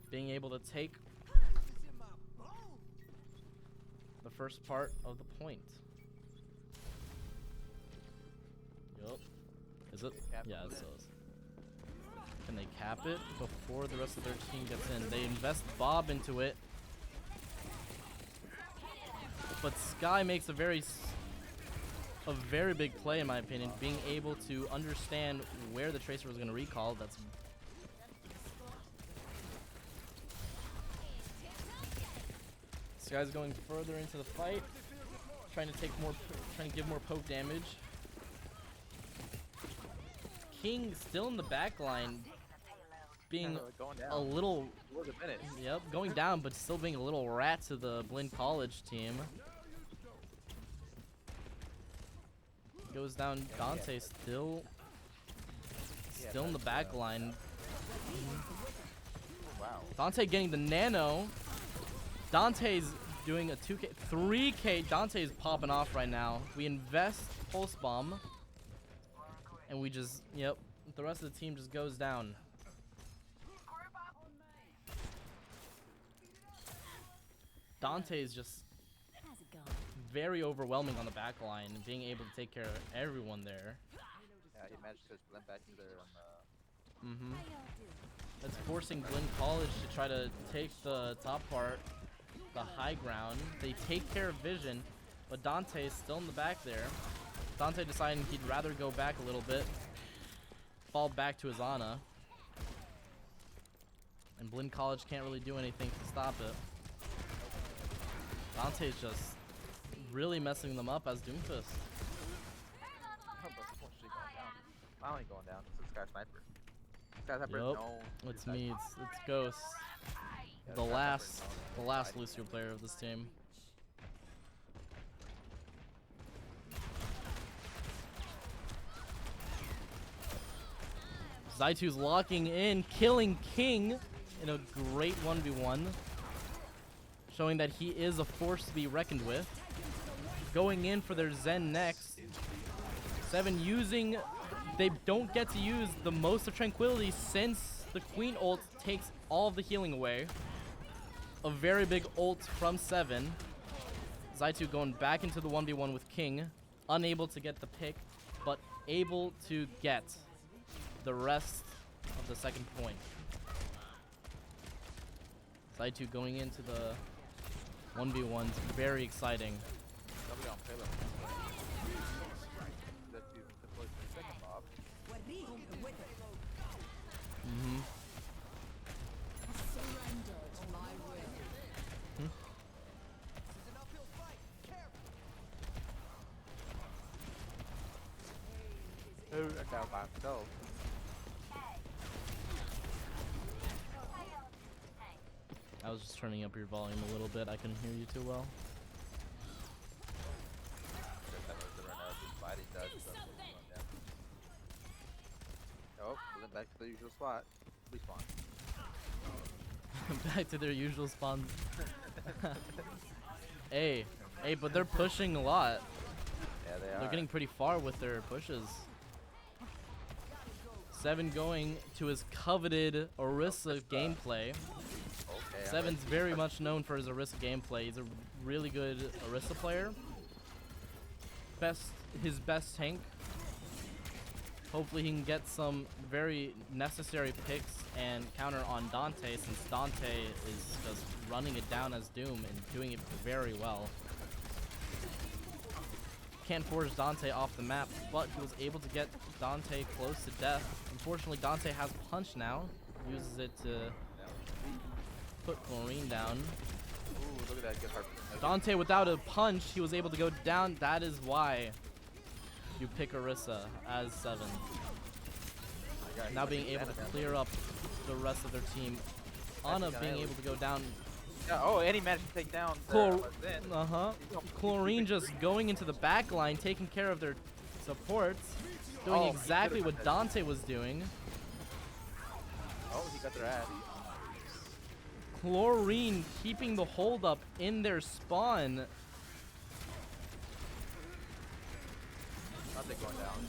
Being able to take the first part of the point. Yup. Is it? Yeah, it says. Can they cap it before the rest of their team gets in? They invest Bob into it. But Sky makes a very big play in my opinion, being able to understand where the Tracer was going to recall. That's Sky's going further into the fight, trying to give more poke damage. King still in the back line, being going down. a little, It was a minute. yep, going down, but still being a little rat to the Blinn College team. Goes down. Dante still in the back line. Wow. Dante getting the nano. Dante's doing a 2K, 3K. Dante is popping off right now. We invest pulse bomb, and we just, yep, the rest of the team just goes down. Dante is just very overwhelming on the back line and being able to take care of everyone there. Yeah, he managed to blend back in there on the... That's forcing Blinn College to try to take the top part, the high ground. They take care of Vision, but Dante is still in the back there. Dante deciding he'd rather go back a little bit, fall back to his Ana. And Blinn College can't really do anything to stop it. Dante's just really messing them up as Doomfist. Finally going down. This is Sky Sniper. Sky Sniper is Yup, known. it's me, it's Ghost. Yeah, The Sky last Sniper is known for Lucio player of this team. Zaitu's locking in, killing King in a great 1v1. Showing that he is a force to be reckoned with. Going in for their Zen next. 7 using... They don't get to use the most of Tranquility since the Queen ult takes all of the healing away. A very big ult from 7. Zaitu going back into the 1v1 with King. Unable to get the pick, but able to get the rest of the second point. Zaitu going into the 1v1s, very exciting. Somebody on payload. That's the second mob. Ooh, that guy by himself. I was just turning up your volume a little bit. I couldn't hear you too well. Oh, then back to the usual spot. Respawn. Back to their usual spawns. Hey, but they're pushing a lot. Yeah, they are. They're getting pretty far with their pushes. 7 going to his coveted Orisa gameplay. Okay, 7's very much known for his Orisa gameplay. He's a really good Orisa player. His best tank. Hopefully he can get some very necessary picks and counter on Dante, since Dante is just running it down as Doom and doing it very well. Can't force Dante off the map, but he was able to get Dante close to death. Unfortunately, Dante has punch now. Uses it to put Chlorine down. Ooh, look at that good harpoon. Dante without a punch, he was able to go down. That is why you pick Orisa as 7. Now being able to clear up the rest of their team. Ana being able to go down Oh, and he managed to take down Zen. Chlorine just going into the back line, taking care of their supports, doing Oh, he exactly could've what done that. Dante was doing. Oh, he got their ass. Chlorine keeping the hold up in their spawn. Nothing going down.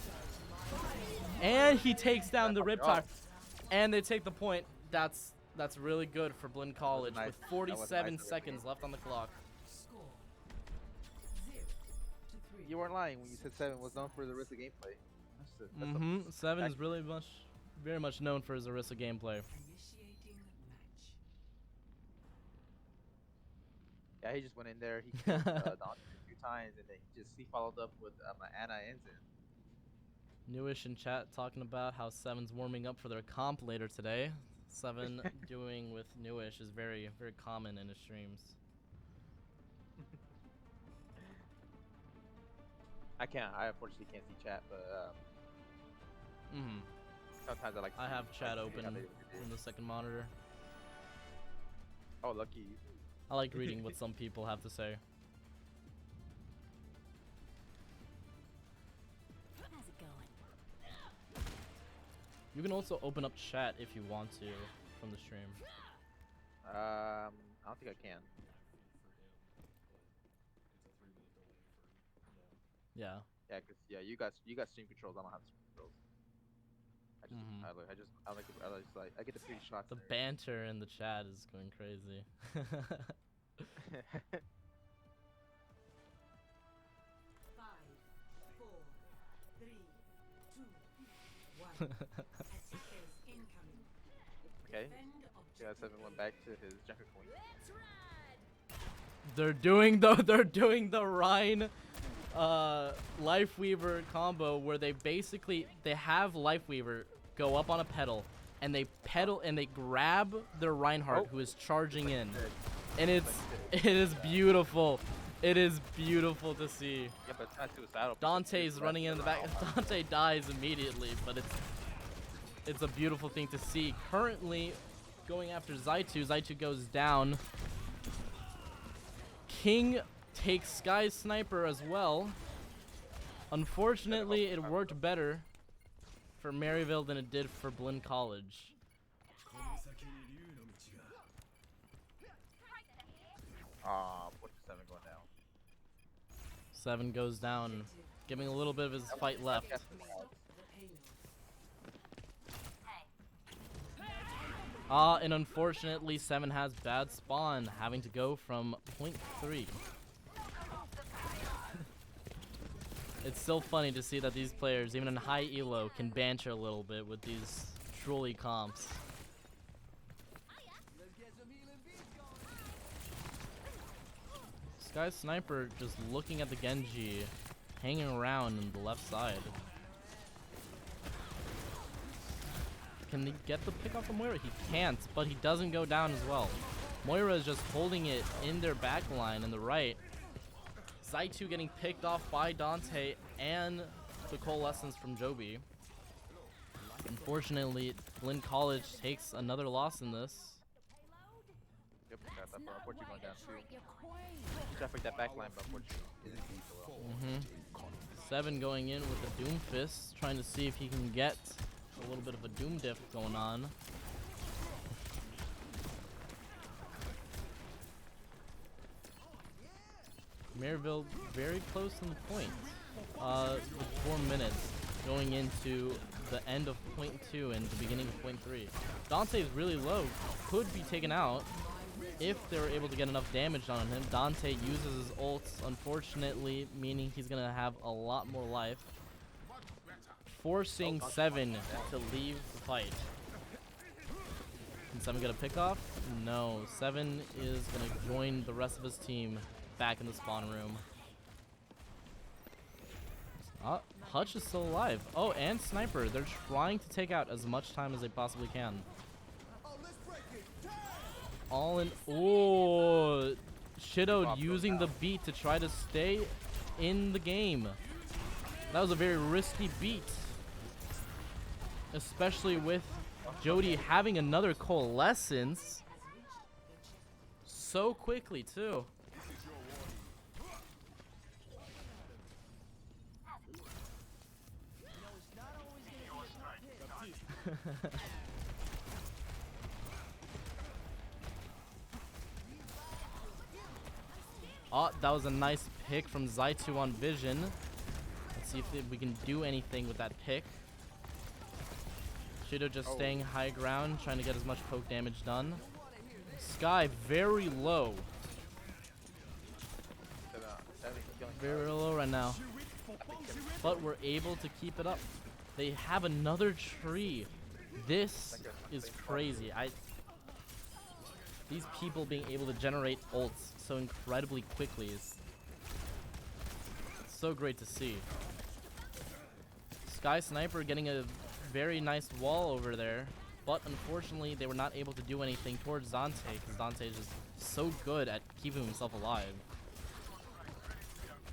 And he takes down the Oh. Riptide. And they take the point. That's really good for Blinn College nice. with That was 47 nice of seconds him. left on the clock. Score 0-3. You weren't lying when you said 7 was known for the Orisa gameplay. That's Mm-hmm. Seven is really very much known for his Orisa gameplay. Initiating match. Yeah, he just went in there. He killed Dante a few times, and then he followed up with Anna and Zen. Newish in chat talking about how Seven's warming up for their comp later today. Seven doing with Newish is very common in his streams. I unfortunately can't see chat, but Mm-hmm. sometimes I like. I have see chat how open they do. in the second monitor. Oh, lucky you. I like reading what some people have to say. How's it going? You can also open up chat if you want to from the stream. I don't think I can. Yeah. Yeah, cause you got stream controls. I don't have stream controls. I get the free shots. The there. banter in the chat is going crazy. 5, 4, 3, 2, 1. Attackers incoming. Okay. Defend Yeah, objective 7 went back to his Junker Queen. They're doing the Rhine Lifeweaver combo where they have Lifeweaver go up on a pedal and they grab their Reinhardt who is charging in. And it is beautiful. It is beautiful to see. Yeah, but it's not suicidal. Dante's running in the back. Dante dies immediately, but it's a beautiful thing to see. Currently going after Zaitu. Zaitu goes down. King takes Sky's sniper as well. Unfortunately, it worked better for Maryville than it did for Blinn College. Aw, 7 going down. 7 goes down, giving a little bit of his fight left. the payload. And unfortunately, 7 has bad spawn, having to go from point 3. It's still funny to see that these players, even in high elo, can banter a little bit with these trolley comps. Sky Sniper just looking at the Genji, hanging around on the left side. Can he get the pick off from Moira? He can't, but he doesn't go down as well. Moira is just holding it in their back line in the right. Zaitu getting picked off by Dante and the coalescence from Joby. Unfortunately, Blinn College takes another loss in this. Yep, got that, but unfortunately going down too. Traffic that back line, but unfortunately isn't doing so well. 7 going in with the Doom Fist, trying to see if he can get a little bit of a Doom diff going on. Maryville very close on the point. With 4 minutes going into the end of point 2 and the beginning of point 3. Dante is really low, could be taken out if they were able to get enough damage on him. Dante uses his ults, unfortunately, meaning he's gonna have a lot more life, forcing 7 to leave the fight. Can 7 get a pick off? No. 7 is gonna join the rest of his team back in the spawn room. Hutch is still alive. Oh, and Sniper. They're trying to take out as much time as they possibly can. All in. Oh, Shido using the beat to try to stay in the game. That was a very risky beat, especially with Jody having another coalescence. so quickly too. Oh, that was a nice pick from Zaitu on Vision. Let's see if we can do anything with that pick. Shido just staying high ground, trying to get as much poke damage done. Sky very low. Very low right now. But we're able to keep it up. They have another tree. This is crazy. These people being able to generate ults so incredibly quickly is so great to see. Sky Sniper getting a very nice wall over there, but unfortunately they were not able to do anything towards Dante because Dante is just so good at keeping himself alive.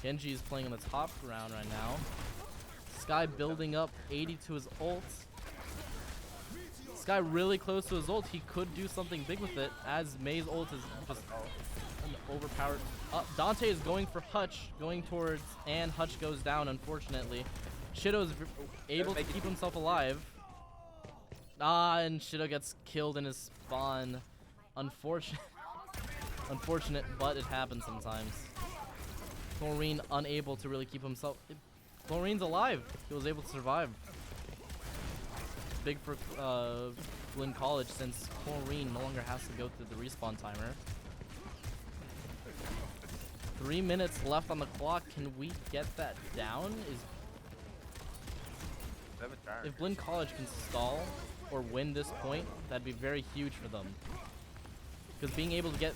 Genji is playing in the top ground right now. Sky building up 80 to his ult. Sky really close to his ult. He could do something big with it as May's ult is just overpowered. Dante is going for Hutch, going towards, and Hutch goes down unfortunately. Shido is able to keep himself alive. And Shido gets killed in his spawn. Unfortunate, but it happens sometimes. Chlorine unable to really keep himself. Chlorine's alive. He was able to survive. Big for Blinn College since Chlorine no longer has to go through the respawn timer. 3 minutes left on the clock. Can we get that down? If Blinn College can stall or win this point, that'd be very huge for them. Because being able to get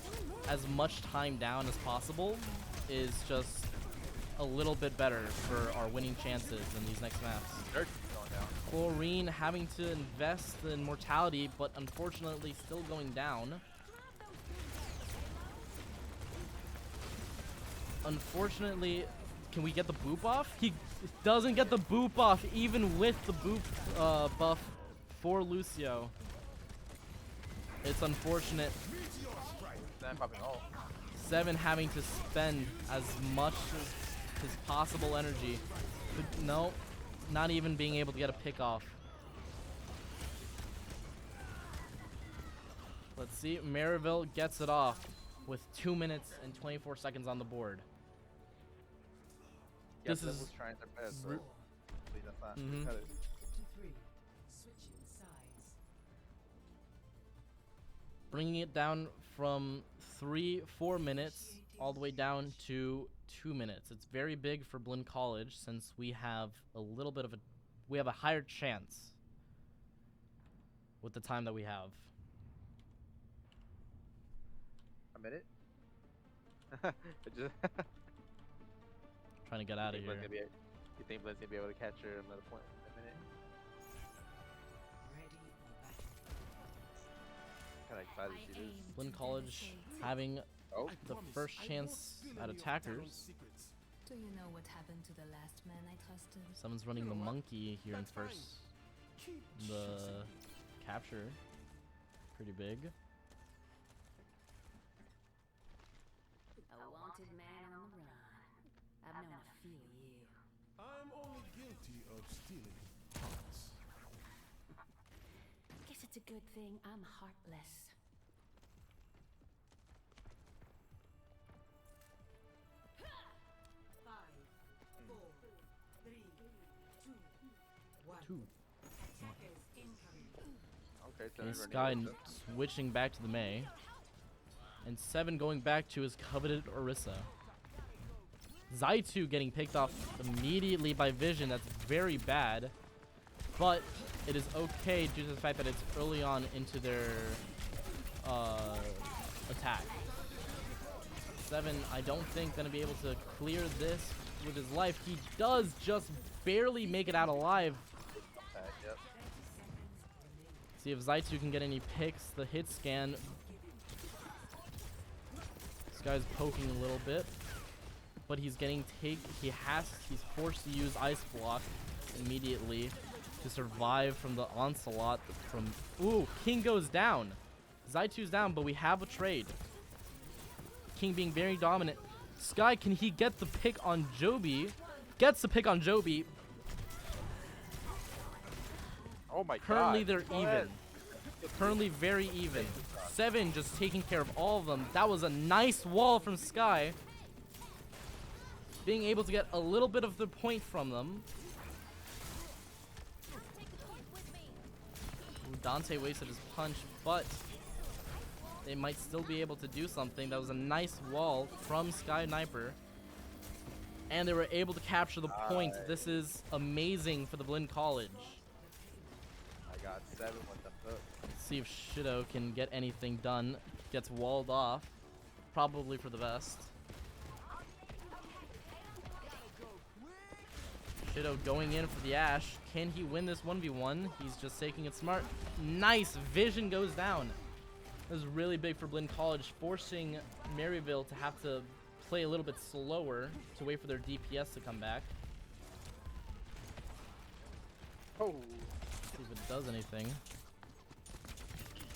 as much time down as possible is just a little bit better for our winning chances in these next maps. Chlorine having to invest in mortality, but unfortunately still going down. Unfortunately, can we get the boop off? He doesn't get the boop off, even with the boop buff for Lucio. It's unfortunate. 7 having to spend as much as his possible energy. But no, not even being able to get a pick off. Let's see, Maryville gets it off with 2 minutes and 24 seconds on the board. Yeah, This is trying their best, but that's not Mhm. cut it. to 3. Switching sides. bringing it down from 4 minutes all the way down to 2 minutes. It's very big for Blinn College since we have a higher chance with the time that we have. A minute? It just Trying to get out of here. You think Blinn's gonna be able to catch her another point in a minute? Ready for battle. Kinda excited to see this. Blinn College having the first chance at attackers. Do you know what happened to the last man I trusted? Someone's running the monkey here in first. The capture. Pretty big. A wanted man on the run. I've known a few of you. I'm only guilty of stealing hearts. Guess it's a good thing I'm heartless. Five, 4, 3, 2, 1. 2. Attackers incoming. Okay, so Okay, everyone Sky knows switching back to the Mei. And 7 going back to his coveted Orisa. Zaitu getting picked off immediately by Vision. That's very bad. But it is okay due to the fact that it's early on into their attack. 7, I don't think, going to be able to clear this with his life. He does just barely make it out alive. that. Yep. See if Zaitu can get any picks. The hit scan. This guy's poking a little bit. But he's getting he's forced to use Ice Block immediately to survive from the onslaught from... Ooh, King goes down. Zaitu's down, but we have a trade. King being very dominant. Sky, can he get the pick on Joby? Gets the pick on Joby. Oh my Currently god. they're Go even. ahead. Currently very even. 7 just taking care of all of them. That was a nice wall from Sky. Being able to get a little bit of the point from them. Ooh, Dante wasted his punch, but they might still be able to do something. That was a nice wall from Sky Sniper. And they were able to capture the point. This is amazing for the Blinn College. I got 7 with the hook. Let's see if Shido can get anything done. Gets walled off. Probably for the best. Shido going in for the Ash. Can he win this 1v1? He's just taking it smart. Nice! Vision goes down. This is really big for Blinn College, forcing Maryville to have to play a little bit slower to wait for their DPS to come back. Oh. See if it does anything.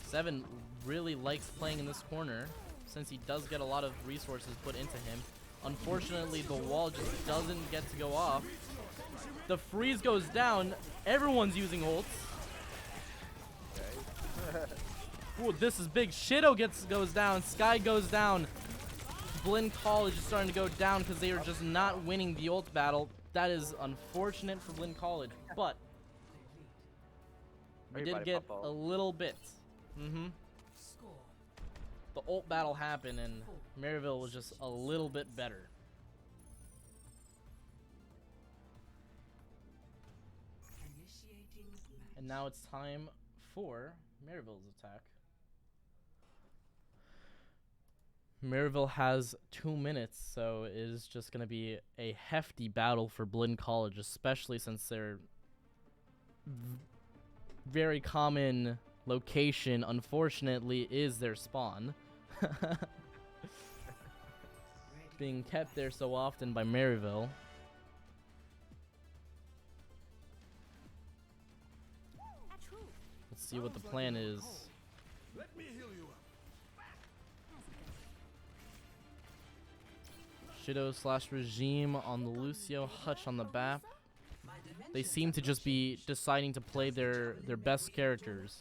7 really likes playing in this corner since he does get a lot of resources put into him. Unfortunately, the wall just doesn't get to go off. The freeze goes down. Everyone's using ults. Ooh, this is big. Shido goes down. Sky goes down. Blinn College is starting to go down because they are just not winning the ult battle. That is unfortunate for Blinn College, but we did Everybody get pop a ult. little bit. Score. The ult battle happened and Maryville was just a little bit better. Initiating match. And now it's time for Maryville's attack. Maryville has 2 minutes, so it is just going to be a hefty battle for Blinn College, especially since their very common location, unfortunately, is their spawn. Being kept there so often by Maryville. Let's see what the plan is. Let me heal you up. Shido / Regime on the Lucio, Hutch on the BAP. They seem to just be deciding to play their best characters,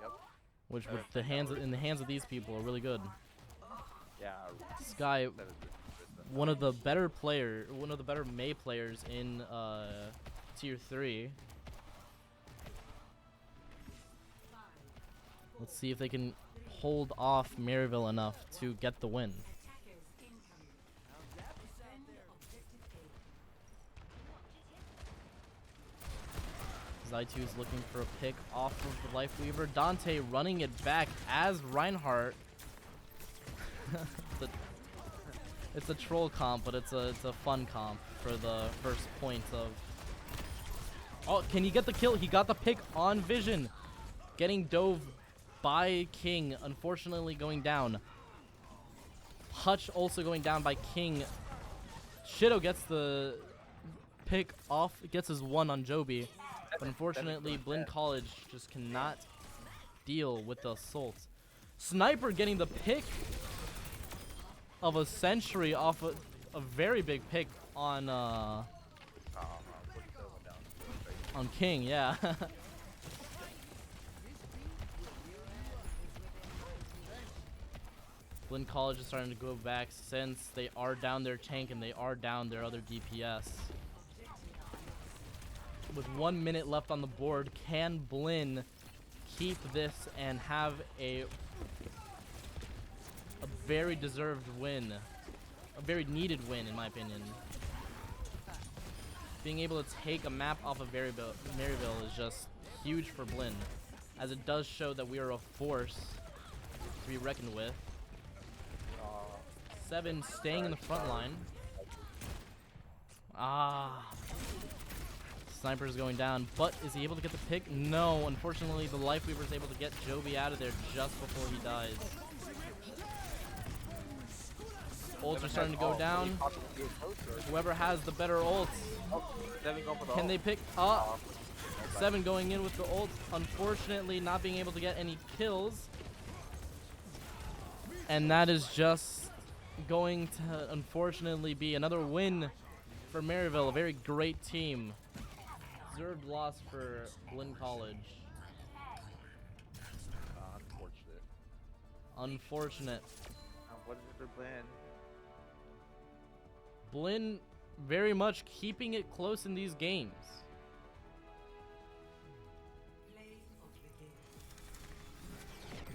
Yep. which with the in the hands of these people are really good. Yeah. Sky, 7 with one of the better Mei players in tier 3. Let's see if they can hold off Maryville enough to get the win. Zaitu is looking for a pick off of the Lifeweaver. Dante running it back as Reinhardt. It's a troll comp, but it's a fun comp for the first point of. Oh, can he get the kill? He got the pick on Vision. Getting dove by King, unfortunately going down. Hutch also going down by King. Shido gets the pick off, gets his 1 on Joby. But unfortunately, Blinn College just cannot deal with the assault. Sniper getting the pick of a century off a very big pick on King, yeah. Blinn College is starting to go back since they are down their tank and they are down their other DPS. With 1 minute left on the board, can Blinn keep this and have a very deserved win? A very needed win, in my opinion. Being able to take a map off of Maryville is just huge for Blinn, as it does show that we are a force to be reckoned with. 7 staying in the front line. Sniper's going down, but is he able to get the pick? No, unfortunately the Lifeweaver is able to get Joby out of there just before he dies. Ults are starting to go down. Whoever has the better ults. Can they pick up? 7 going in with the ult. Unfortunately not being able to get any kills. And that is just going to unfortunately be another win for Maryville, a very great team. Deserved loss for Blinn College. Unfortunate. Unfortunate. What is it for Blinn? Blinn very much keeping it close in these games. Play of the game.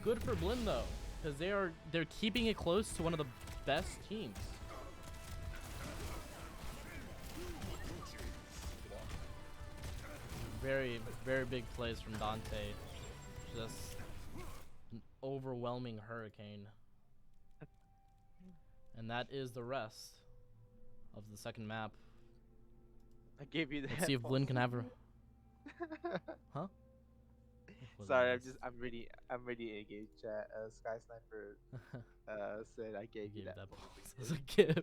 Good for Blinn though, because they're keeping it close to one of the best teams. Very, very big plays from Dante. Just an overwhelming hurricane. And that is the rest of the second map. I gave you that. Let's see if Blinn can have her. Huh? What Sorry, was this? I'm reading engaged chat. Sky Sniper said I gave you that box as a gift.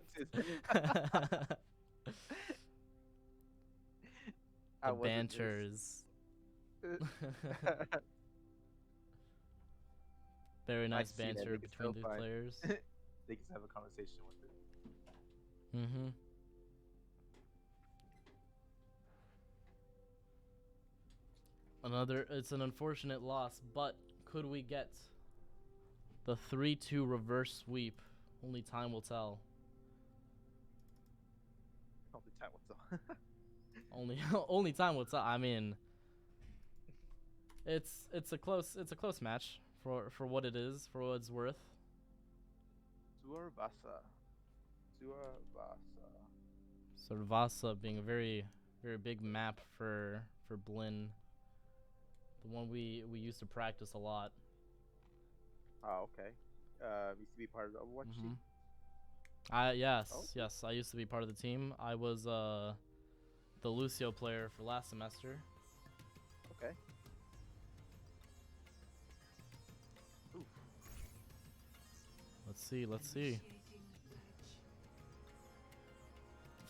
I The wasn't banters. just- Very nice see that, banter make it between so the fun. players. They can have a conversation with it. Mm-hmm. It's an unfortunate loss, but could we get the 3-2 reverse sweep? Only time will tell. All the time with them. Only time will tell. I mean, it's a close match for what it is, for what it's worth. Suarvasa. Sarvasa being a very big map for Blinn. The one we used to practice a lot. Oh, okay. Used to be part of the Overwatch team. Yes, Oh. yes, I used to be part of the team. I was the Lucio player for last semester. Okay. Oof. Let's see. Initiating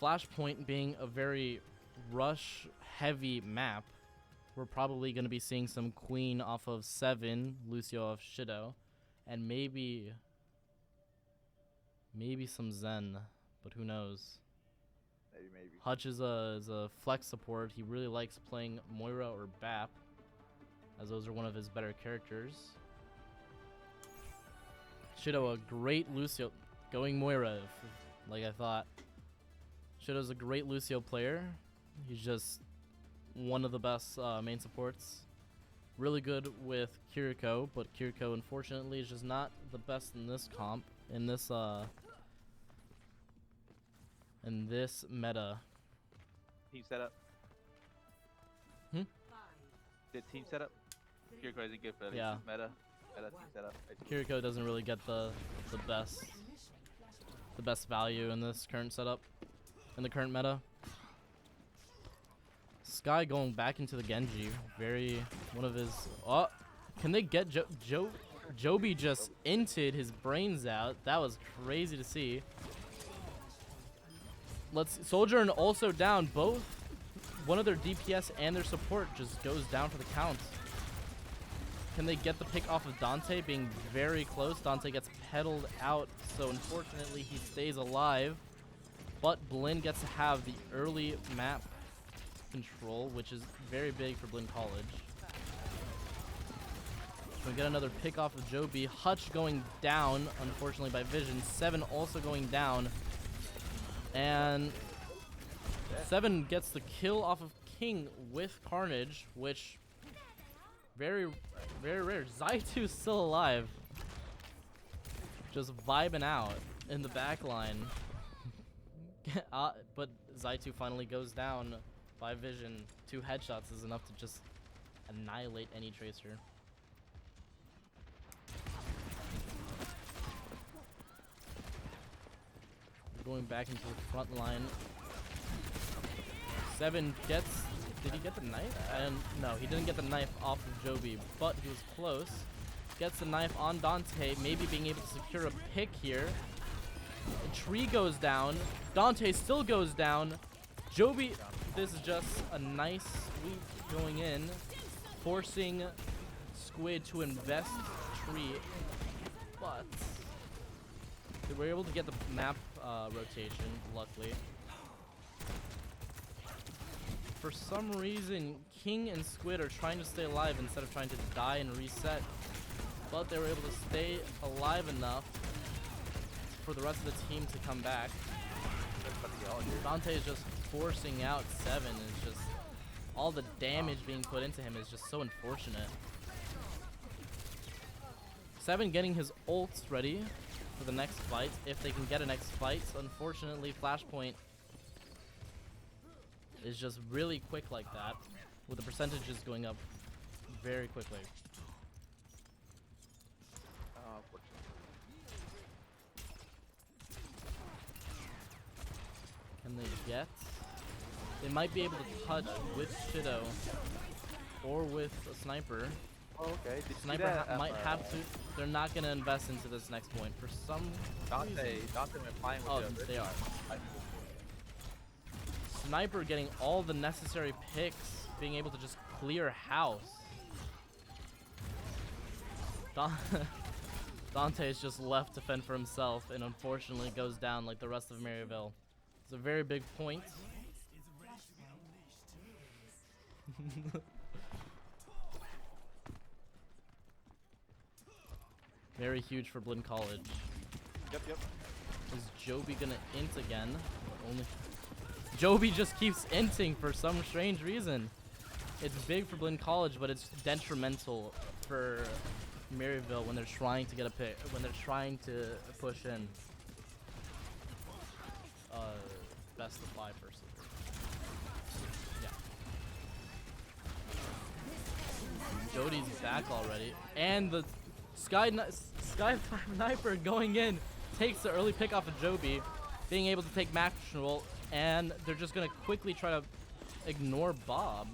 match. Flashpoint being a very rush-heavy map, we're probably going to be seeing some Queen off of 7, Lucio off Shido, and maybe some Zen, but who knows. Maybe. Hutch is a flex support. He really likes playing Moira or Bap, as those are one of his better characters. Shido, a great Lucio, going Moira, like I thought. Shido's a great Lucio player. He's just one of the best main supports. Really good with Kiriko, but Kiriko unfortunately is just not the best in this comp, in this meta. Team setup. Five, The team setup. Kiriko isn't good for at Yeah. least meta team setup. Kiriko doesn't really get the best value in this current setup, in the current meta. Sky going back into the Genji, one of his. Oh, can they get Joby just inted his brains out? That was crazy to see. Soldier and also down, both. One of their DPS and their support just goes down for the count. Can they get the pick off of Dante, being very close? Dante gets pedaled out, so unfortunately he stays alive. But Blinn gets to have the early map control, which is very big for Blinn College. We get another pick off of Joby. Hutch going down, unfortunately, by Vision. 7 also going down. And 7 gets the kill off of King with Carnage, which very rare. Zaitu still alive. Just vibing out in the back line. But Zaitu finally goes down by Vision. 2 headshots is enough to just annihilate any Tracer. Going back into the front line. 7 gets... Did he get the knife? And no, he didn't get the knife off of Joby, but he was close. Gets the knife on Dante, maybe being able to secure a pick here. The tree goes down. Dante still goes down. Joby, this is just a nice sweep going in, forcing Squid to invest tree, but They were able to get the map rotation, luckily. For some reason, King and Squid are trying to stay alive instead of trying to die and reset. But they were able to stay alive enough for the rest of the team to come back. Dante is just forcing out 7. It's just all the damage being put into him is just so unfortunate. 7 getting his ults ready for the next fight, if they can get a next fight. Unfortunately, Flashpoint is just really quick like that, with the percentages going up very quickly. Can they get? They might be able to touch with Shido or with a sniper. Oh, okay. Did you see Sniper that, might have to. They're not gonna invest into this next point for some reason. Dante went flying with Oh, the they are. Sniper getting all the necessary picks, being able to just clear house. Dante is just left to fend for himself and unfortunately goes down like the rest of Maryville. It's a very big point. Very huge for Blinn College. Yep. Is Joby gonna int again? Only Joby just keeps inting for some strange reason. It's big for Blinn College, but it's detrimental for Maryville when they're trying to get a pick, when they're trying to push in. Best of 5 person. Yeah. Jody's back already, and the Sky Sniper going in takes the early pick off of Joby, being able to take max control, and they're just gonna quickly try to ignore Bob.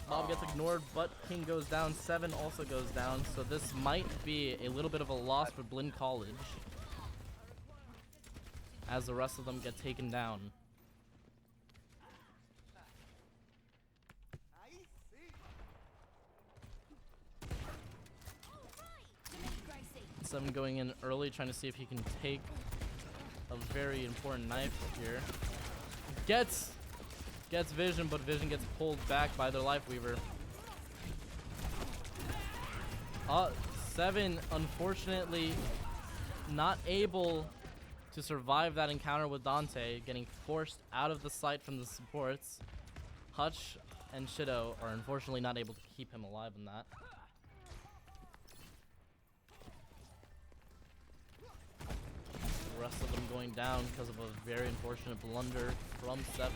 Bob gets ignored, but King goes down. 7 also goes down, so this might be a little bit of a loss for Blinn College, as the rest of them get taken down. Seven going in early, trying to see if he can take a very important knife here. Gets vision, but vision gets pulled back by their Lifeweaver. 7 unfortunately not able to survive that encounter with Dante, getting forced out of the sight from the supports. Hutch and Shido are unfortunately not able to keep him alive in that. The rest of them going down because of a very unfortunate blunder from 7.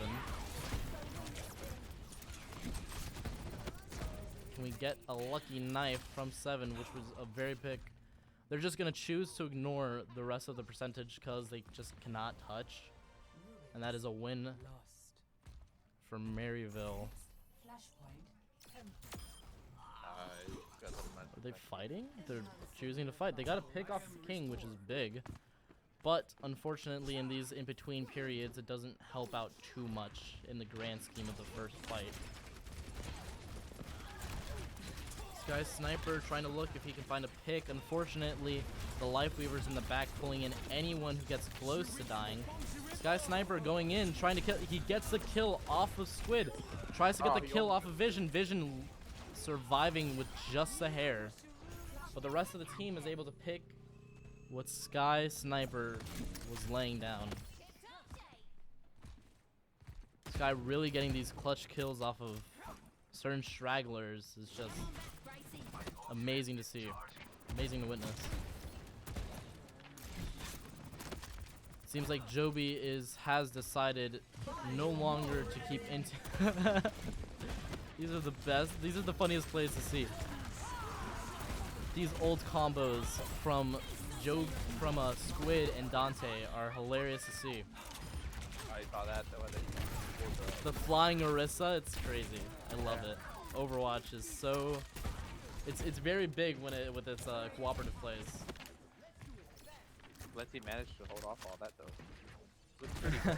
Can we get a lucky knife from 7, which was a very big... They're just going to choose to ignore the rest of the percentage because they just cannot touch. And that is a win for Maryville. Are they fighting? They're choosing to fight. They got to pick off King, which is big. But unfortunately, in these in-between periods, it doesn't help out too much in the grand scheme of the first fight. Sky Sniper trying to look if he can find a pick. Unfortunately, the Lifeweaver's in the back pulling in anyone who gets close to dying. Sky Sniper going in, trying to kill. He gets the kill off of Squid. Tries to get the kill off of Vision. Vision surviving with just a hair. But the rest of the team is able to pick what Sky Sniper was laying down. Sky really getting these clutch kills off of certain stragglers is just amazing to see. Amazing to witness. Seems like Joby has decided no longer to keep into These are the best. These are the funniest plays to see. These old combos from Squid and Dante are hilarious to see. I saw that. The flying Orisa, it's crazy. I love it. Overwatch is so... It's very big when with its cooperative plays. Letty managed to hold off all that though. Looks pretty good.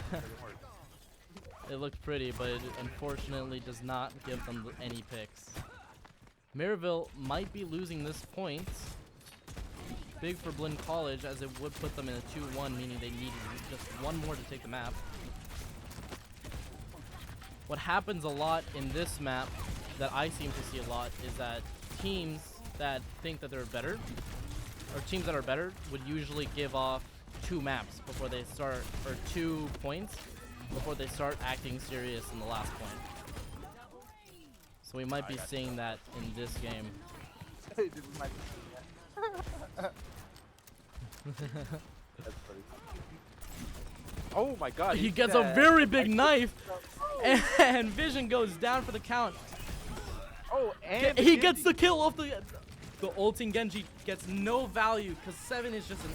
It looked pretty, but it unfortunately does not give them any picks. Maryville might be losing this point. big for Blinn College as it would put them in a 2-1, meaning they needed just one more to take the map. What happens a lot in this map that I seem to see a lot is that teams that think that they're better, or teams that are better, would usually give off 2 maps before they start, or 2 points before they start acting serious in the last point. So we might be seeing that in this game. We might be seeing that. That's funny. Oh my god. He gets a very big knife, and Vision goes down for the count. Oh, and He gets the kill off the ulting Genji gets no value because 7 is just an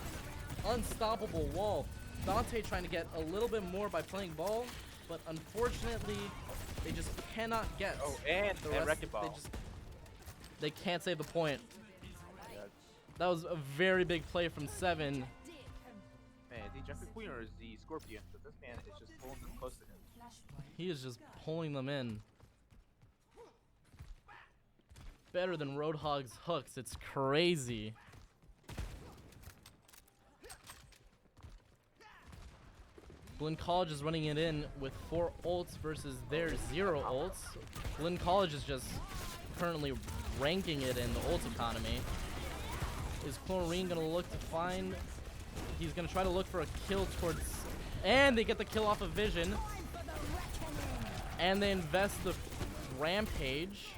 unstoppable wall. Dante trying to get a little bit more by playing ball, but unfortunately they just cannot get. Oh, and the rest. wrecking ball. They can't save the point. Yeah. That was a very big play from 7. Man, is he Jeffrey Queen or is he Scorpion? But this man is just pulling them close to him. He is just pulling them in. Better than Roadhog's hooks. It's crazy. Blinn College is running it in with 4 ults versus their 0 ults. Blinn College is just currently ranking it in the ult economy. Is Chlorine gonna look to find? He's gonna try to look for a kill towards, and they get the kill off of Vision. And they invest the Rampage.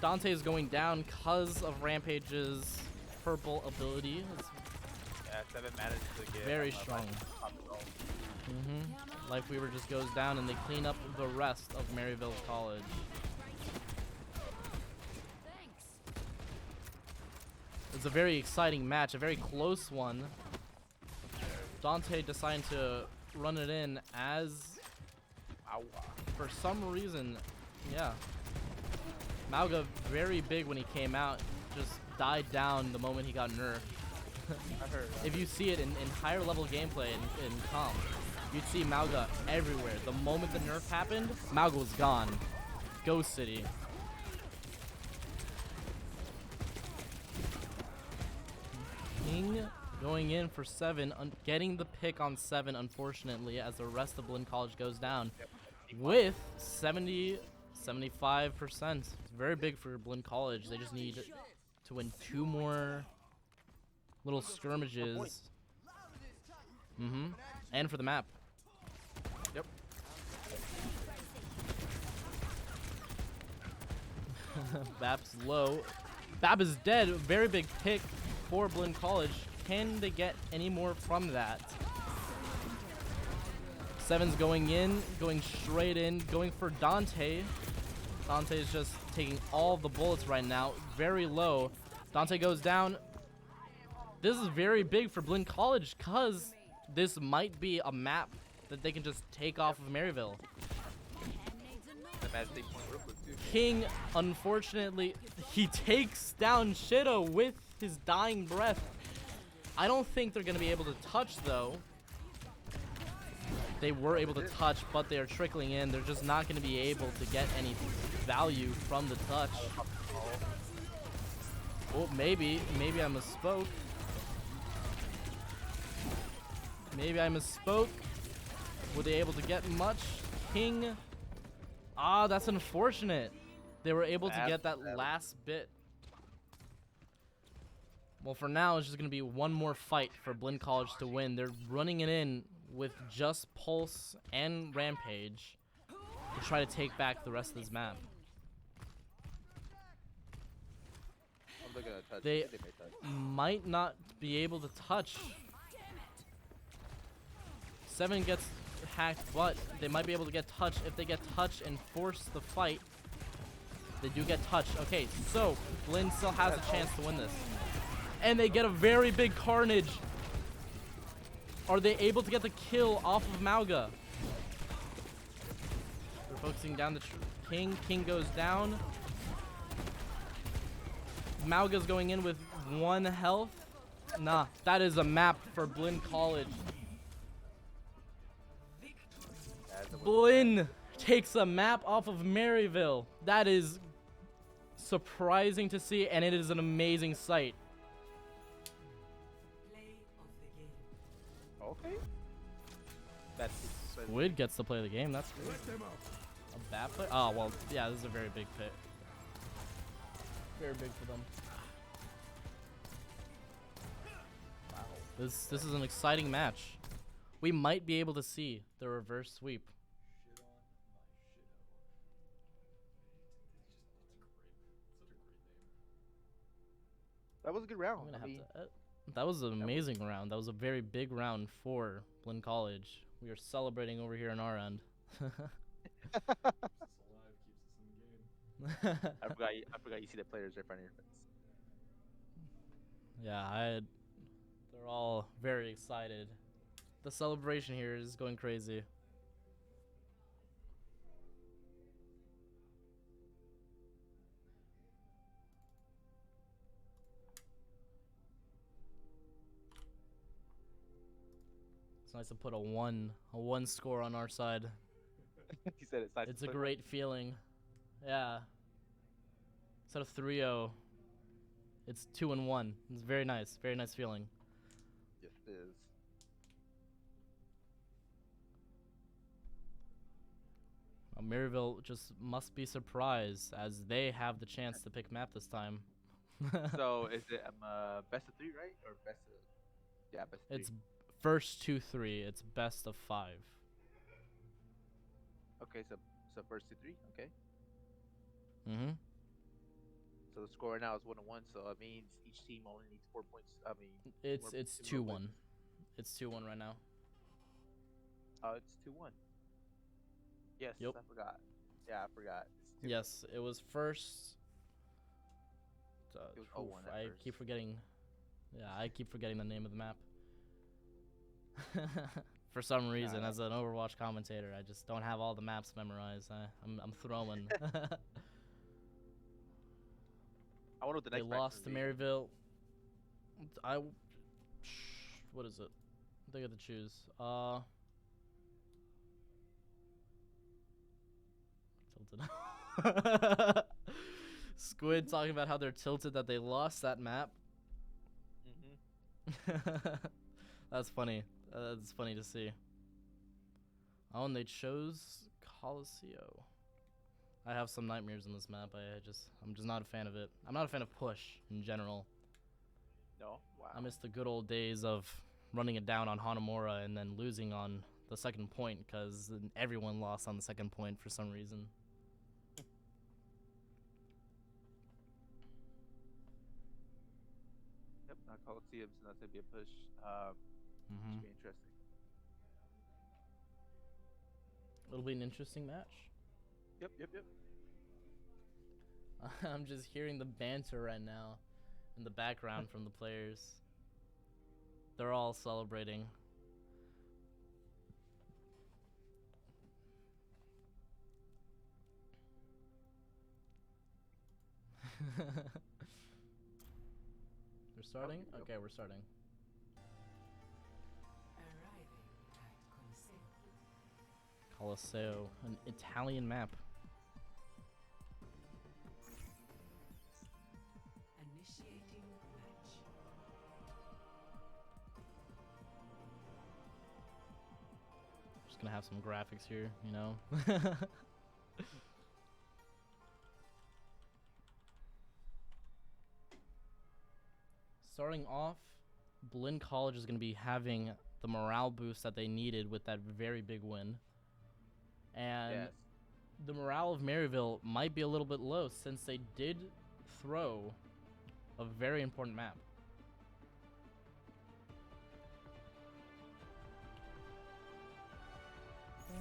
Dante is going down because of Rampage's purple ability. It's Yeah, 7 managed to get very strong. Life Weaver just goes down and they clean up the rest of Maryville College. It's a very exciting match, a very close one. Dante deciding to run it in as, for some reason, yeah. Mauga, very big when he came out, just died down the moment he got nerfed. I heard that. If you see it in higher level gameplay in comp, you'd see Mauga everywhere. The moment the nerf happened, Mauga was gone. Ghost City. King going in for 7, getting the pick on 7, unfortunately, as the rest of Blinn College goes down with 70, 75%. It's very big for Blinn College. They just need to win 2 more little skirmishes. And for the map. Yep. Bab's low. Bab is dead. Very big pick for Blinn College. Can they get any more from that? 7's going in, going straight in, going for Dante. Dante is just taking all the bullets right now. Very low. Dante goes down. This is very big for Blinn College because this might be a map that they can just take off of Maryville. King, unfortunately, he takes down Shido with his dying breath. I don't think they're going to be able to touch, though. They were able to touch, but they are trickling in. They're just not going to be able to get any value from the touch. Oh, maybe I misspoke. Maybe I misspoke. Were they able to get much? King. Ah, that's unfortunate. They were able to get that last bit. Well, for now, it's just going to be one more fight for Blinn College to win. They're running it in with just Pulse and Rampage to try to take back the rest of this map. They might not be able to touch. 7 gets hacked, but they might be able to get touch. If they get touch and force the fight, they do get touch. Okay, so Blinn still has a chance to win this. And they get a very big carnage. Are they able to get the kill off of Mauga? They're focusing down the King. King goes down. Mauga's going in with 1 health. Nah, that is a map for Blinn College. Blinn takes a map off of Maryville. That is surprising to see, and it is an amazing sight. Okay. That's Squid gets to play the game. That's great. Let them up. A bad play? Oh, well, yeah, this is a very big pick. Very big for them. Wow. This is an exciting match. We might be able to see the reverse sweep. Shit on my shitto. It's such a great name. That was a good round. I'm gonna I mean, have to. That was an amazing round. That was a very big round for Blinn College. We are celebrating over here on our end. Keeps us alive, keeps us in the game. I forgot you see the players right in front of your face. Yeah, they're all very excited. The celebration here is going crazy. It's nice to put a one score on our side. He said it's nice. It's to a play. great feeling. Yeah. Instead of 3-0, it's 2-1. It's very nice. Very nice feeling. Yes, it is. Maryville just must be surprised as they have the chance to pick map this time. So is it best of 3, right? Or best of best of 3. It's first 2-3. It's best of 5. Okay, so first to 3, okay. Mm-hmm. So the score right now is 1-1, so it means each team only needs 4 points. I mean, It's 2-1. It's 2-1 right now. Oh, it's 2-1. Yes, Yep. I forgot. Yeah, I forgot. It's 2-1. Yes, it was first. It was 0-1 at I first. keep forgetting. Yeah, I keep forgetting the name of the map. For some reason, Nah. as an Overwatch commentator, I just don't have all the maps memorized. I'm throwing. I wonder what the They next match lost to is gonna be. Maryville. What is it? They get to choose. Tilted. Squid talking about how they're tilted that they lost that map. That's funny. That's funny to see. Oh, and they chose Coliseum. I have some nightmares in this map. I'm just not a fan of it. I'm not a fan of push in general. No, wow. I miss the good old days of running it down on Hanamura and then losing on the second point because everyone lost on the second point for some reason. Yep, not Coliseum, so that's gonna be a push. Mm-hmm. Should be interesting. It'll be an interesting match. Yep. I'm just hearing the banter right now in the background from the players. They're all celebrating. We're starting? Yep. Okay, we're starting. Arriving at Coliseum. Colosseo, an Italian map. Initiating match. Just gonna have some graphics here, you know? Starting off, Blinn College is gonna be having the morale boost that they needed with that very big win. And Yes. the morale of Maryville might be a little bit low since they did throw a very important map. Ready for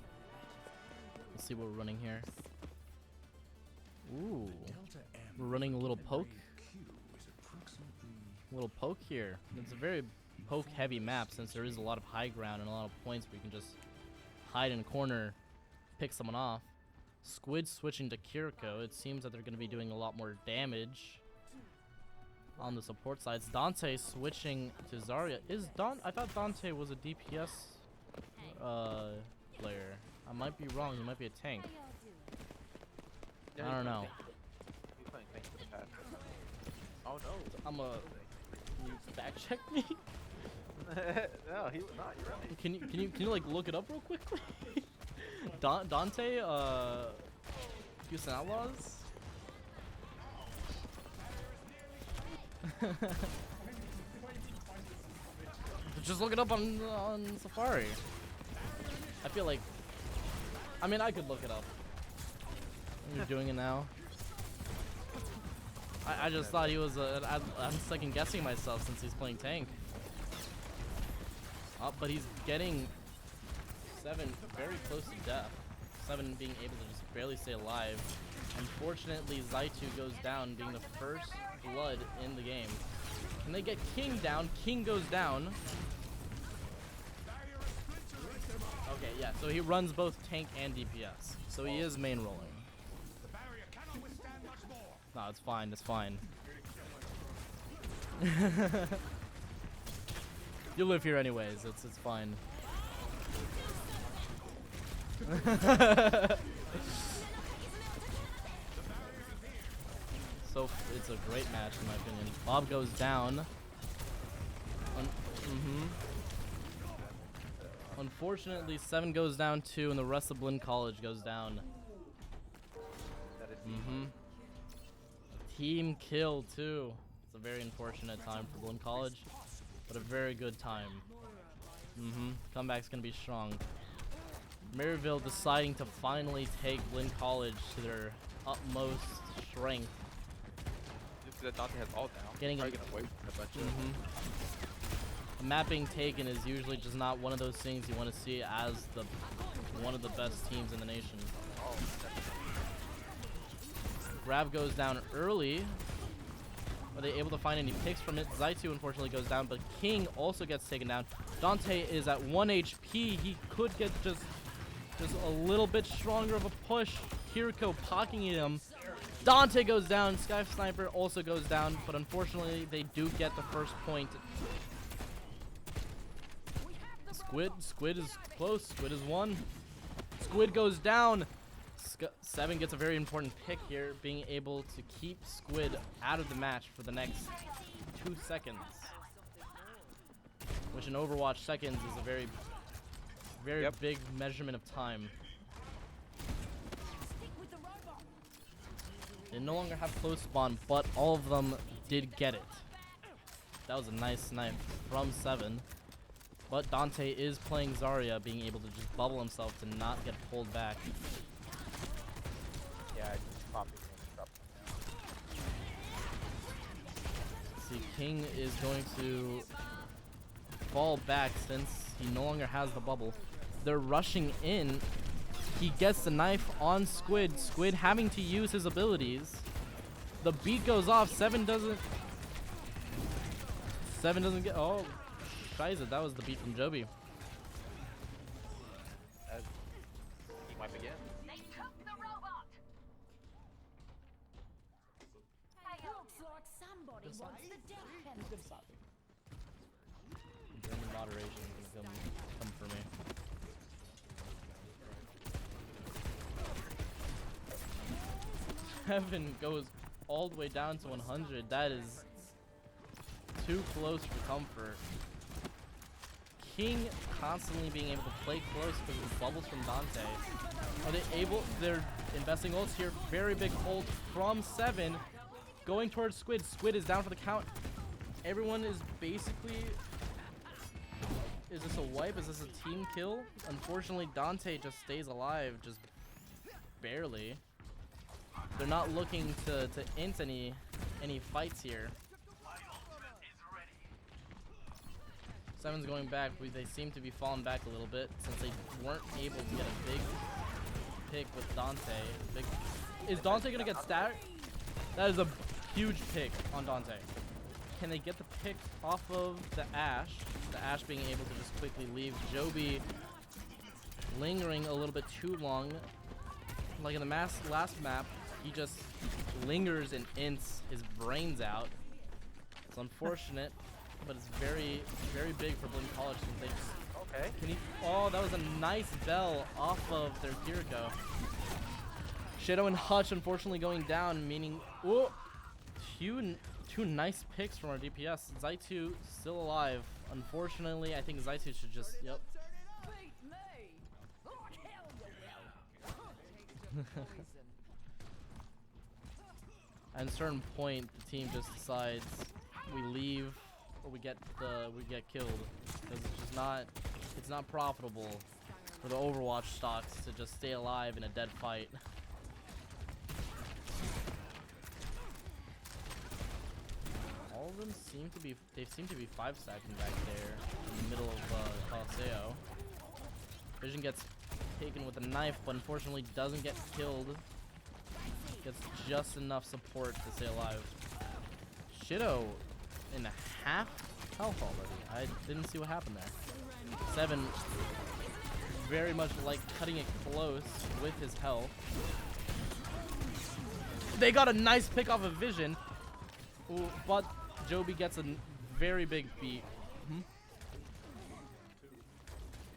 battle. Let's see what we're running here. Ooh, Delta M we're running a little poke. Q is approximately Little poke here. It's a very poke heavy map since there is a lot of high ground and a lot of points where you can just hide in a corner, pick someone off. Squid switching to Kiriko. It seems that they're going to be doing a lot more damage on the support sides. Dante switching to Zarya. I thought Dante was a DPS player. I might be wrong. He might be a tank. Yeah, I don't know. He's playing tank for the past. Oh no. I'm a. You fact check me? No, he was not. You're right. Can you like look it up real quickly? Dante, Houston Outlaws. Just look it up on Safari. I feel like, I mean, I could look it up. You're doing it now. I just thought he was I'm second guessing myself since he's playing tank. But he's getting 7 very close to death. 7 being able to just barely stay alive. Unfortunately, Zaitu goes down, being the first blood in the game. Can they get King down? King goes down. Okay, yeah, so he runs both tank and DPS. So he is main rolling. No, it's fine, it's fine. You live here anyways, it's fine. So it's a great match in my opinion. Bob goes down. Unfortunately, 7 goes down too, and the rest of Blinn College goes down. Team kill too. It's a very unfortunate time for Blinn College, but a very good time. Comeback's gonna be strong. Maryville deciding to finally take Blinn College to their utmost strength. Just that Dante has all down. Getting probably gonna wait for a bunch of. Mapping taken is usually just not one of those things you want to see as one of the best teams in the nation. Oh, Grab goes down early. Are they able to find any picks from it? Zaitu unfortunately goes down, but King also gets taken down. Dante is at 1 HP. He could get just a little bit stronger of a push. Kiriko pocketing him. Dante goes down. Sky Sniper also goes down, but unfortunately they do get the first point. Squid is close. Squid is 1. Squid goes down. 7 gets a very important pick here, being able to keep Squid out of the match for the next 2 seconds. Which in Overwatch seconds is a very big measurement of time. They no longer have close spawn, but all of them did get it. That was a nice snipe from 7. But Dante is playing Zarya, being able to just bubble himself to not get pulled back. yeah, I just popped it and dropped it down. See, King is going to fall back since he no longer has the bubble. They're rushing in. He gets the knife on Squid. Squid having to use his abilities. The beat goes off. 7 doesn't get. Oh, Shiza, that was the beat from Joby. He might begin. They took the robot. Looks like somebody wants the death penalty. German moderation is gonna come for me. Heaven goes all the way down to 100. That is too close for comfort. King constantly being able to play close because of the bubbles from Dante. Are they able? They're investing ults here. Very big ult from 7. Going towards Squid. Squid is down for the count. Everyone is basically... Is this a wipe? Is this a team kill? Unfortunately, Dante just stays alive. Just barely. They're not looking to int any fights here. 7's going back. They seem to be falling back a little bit since they weren't able to get a big pick with Dante. Is Dante gonna get stacked? That is a huge pick on Dante. Can they get the pick off of the Ashe? The Ashe being able to just quickly leave. Joby lingering a little bit too long. Like in the last map, he just lingers and ints his brains out. It's unfortunate, but it's very, very big for Blinn College since they just... Okay. Can he... Oh, that was a nice bell off of their Kiriko. Shadow and Hutch unfortunately going down, meaning... Oh! Two nice picks from our DPS. Zaitu still alive. Unfortunately, I think Zaitu should just, yep. At a certain point, the team just decides we leave or we get killed, because it's not profitable for the Overwatch stocks to just stay alive in a dead fight. All of them seem to be 5-stacking back there in the middle of Colosseo. Vision gets taken with a knife, but unfortunately doesn't get killed. Gets just enough support to stay alive. Shido in half health already. I didn't see what happened there. 7 very much like cutting it close with his health. They got a nice pick off of Vision. Ooh, but Joby gets a very big beat.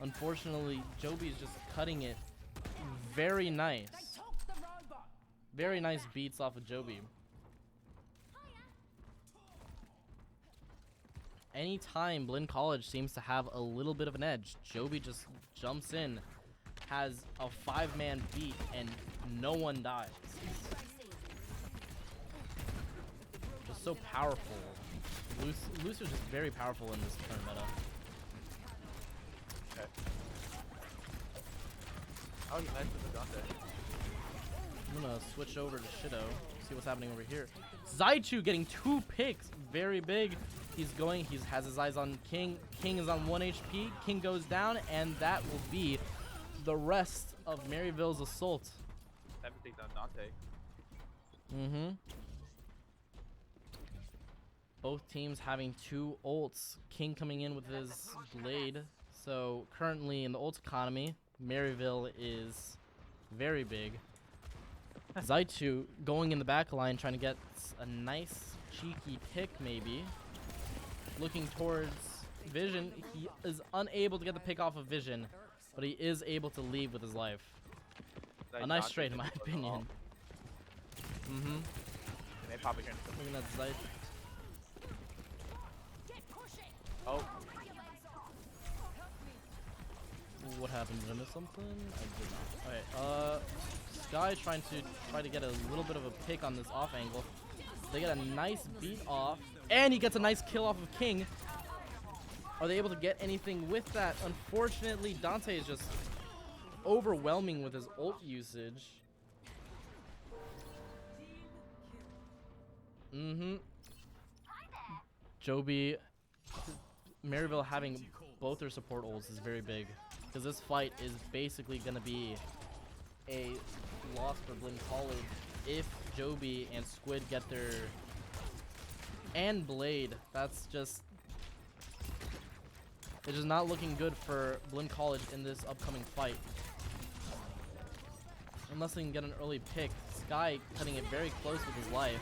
Unfortunately, Joby's just cutting it very nice. Very nice beats off of Joby. Anytime Blinn College seems to have a little bit of an edge, Joby just jumps in, has a 5-man beat, and no one dies. Just so powerful. Lucer's just very powerful in this current meta. Okay. Oh, he nice with the Dante. I'm gonna switch over to Shido, see what's happening over here. Zaichu getting 2 picks, very big. He has his eyes on King. King is on 1 HP. King goes down, and that will be the rest of Maryville's assault. That would take down Dante. Both teams having 2 ults. King coming in with his blade. So currently in the ult economy, Maryville is very big. Zaitu going in the back line, trying to get a nice cheeky pick maybe. Looking towards Vision. He is unable to get the pick off of Vision, but he is able to leave with his life. A nice trade in my opinion. They probably gonna Looking at Zaitu. Oh. What happened? Did I miss something? I did not. Alright, Sky trying to get a little bit of a pick on this off angle. They get a nice beat off, and he gets a nice kill off of King. Are they able to get anything with that? Unfortunately, Dante is just overwhelming with his ult usage. Joby, Maryville having both their support ults is very big, because this fight is basically going to be a loss for Blinn College if Joby and Squid get their... and Blade. That's just... it's just not looking good for Blinn College in this upcoming fight. Unless they can get an early pick. Sky cutting it very close with his life.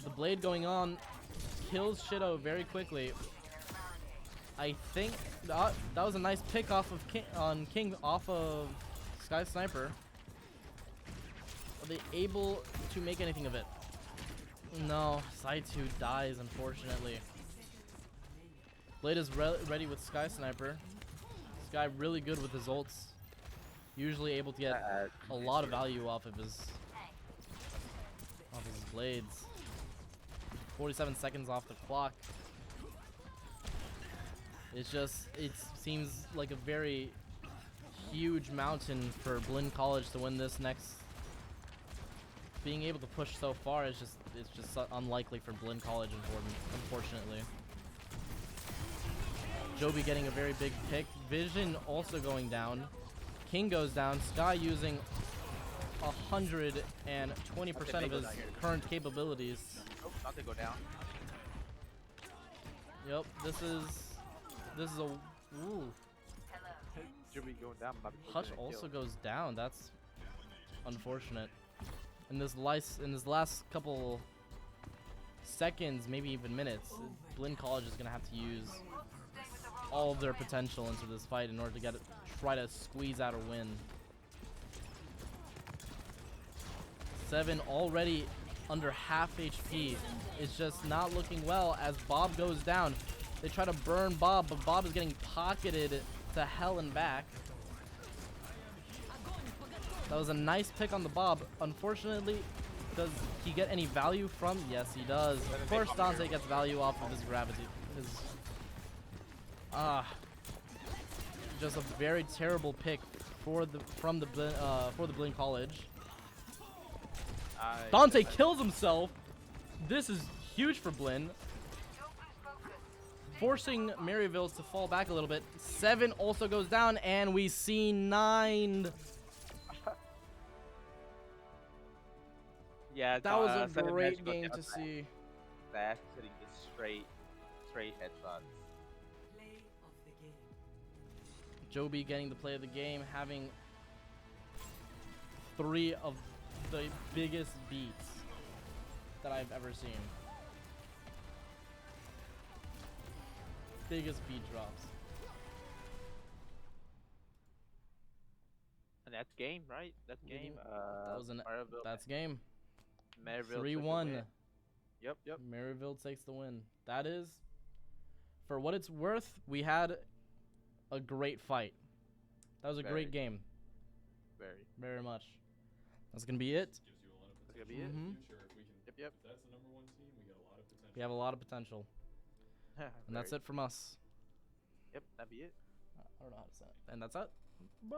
The Blade going on kills Shido very quickly. I think that was a nice pick off of King off of Sky Sniper. Are they able to make anything of it? No, Zaitu dies unfortunately. Blade is ready with Sky Sniper. Sky really good with his ults. Usually able to get a lot of value off of his blades. 47 seconds off the clock. It's just, it seems like a very huge mountain for Blinn College to win this next. Being able to push so far is just, it's just unlikely for Blinn College, unfortunately. Joby getting a very big pick. Vision also going down. King goes down. Sky using 120% of his current capabilities. Oh, not to go down. Yep, this is a ooh. Should be going down. Hush also goes down. That's unfortunate. In this last couple seconds, maybe even minutes, Blinn College is gonna have to use all of their potential into this fight in order to try to squeeze out a win. 7 already under half HP is just not looking well as Bob goes down. They try to burn Bob, but Bob is getting pocketed to hell and back. That was a nice pick on the Bob. Unfortunately, does he get any value from? Yes, he does. Of course, Dante gets value off of his gravity. Just a very terrible pick for the Blinn College. Dante kills himself. This is huge for Blinn, forcing Maryville to fall back a little bit. 7 also goes down, and we see 9. Yeah, That was a Seven great managed to go game down to fast. see. Fast hitting just straight headshots. Play of the game. Joby getting the play of the game, having 3 of the biggest beats that I've ever seen. Biggest beat drops. And that's game, right? That's game. That was Maryville- that's game. Maryville took the 3-1. win. Yep. Maryville takes the win. That is, for what it's worth, we had a great fight. That was a great game. Very much. That's gonna be it. Gives you a lot of That's potential gonna be it. in the future. If we can, Yep. if that's the number 1 team, we got a lot of potential. We have a lot of potential, and that's it from us. Yep, that'd be it. I don't know how to say it. And that's it. Bye.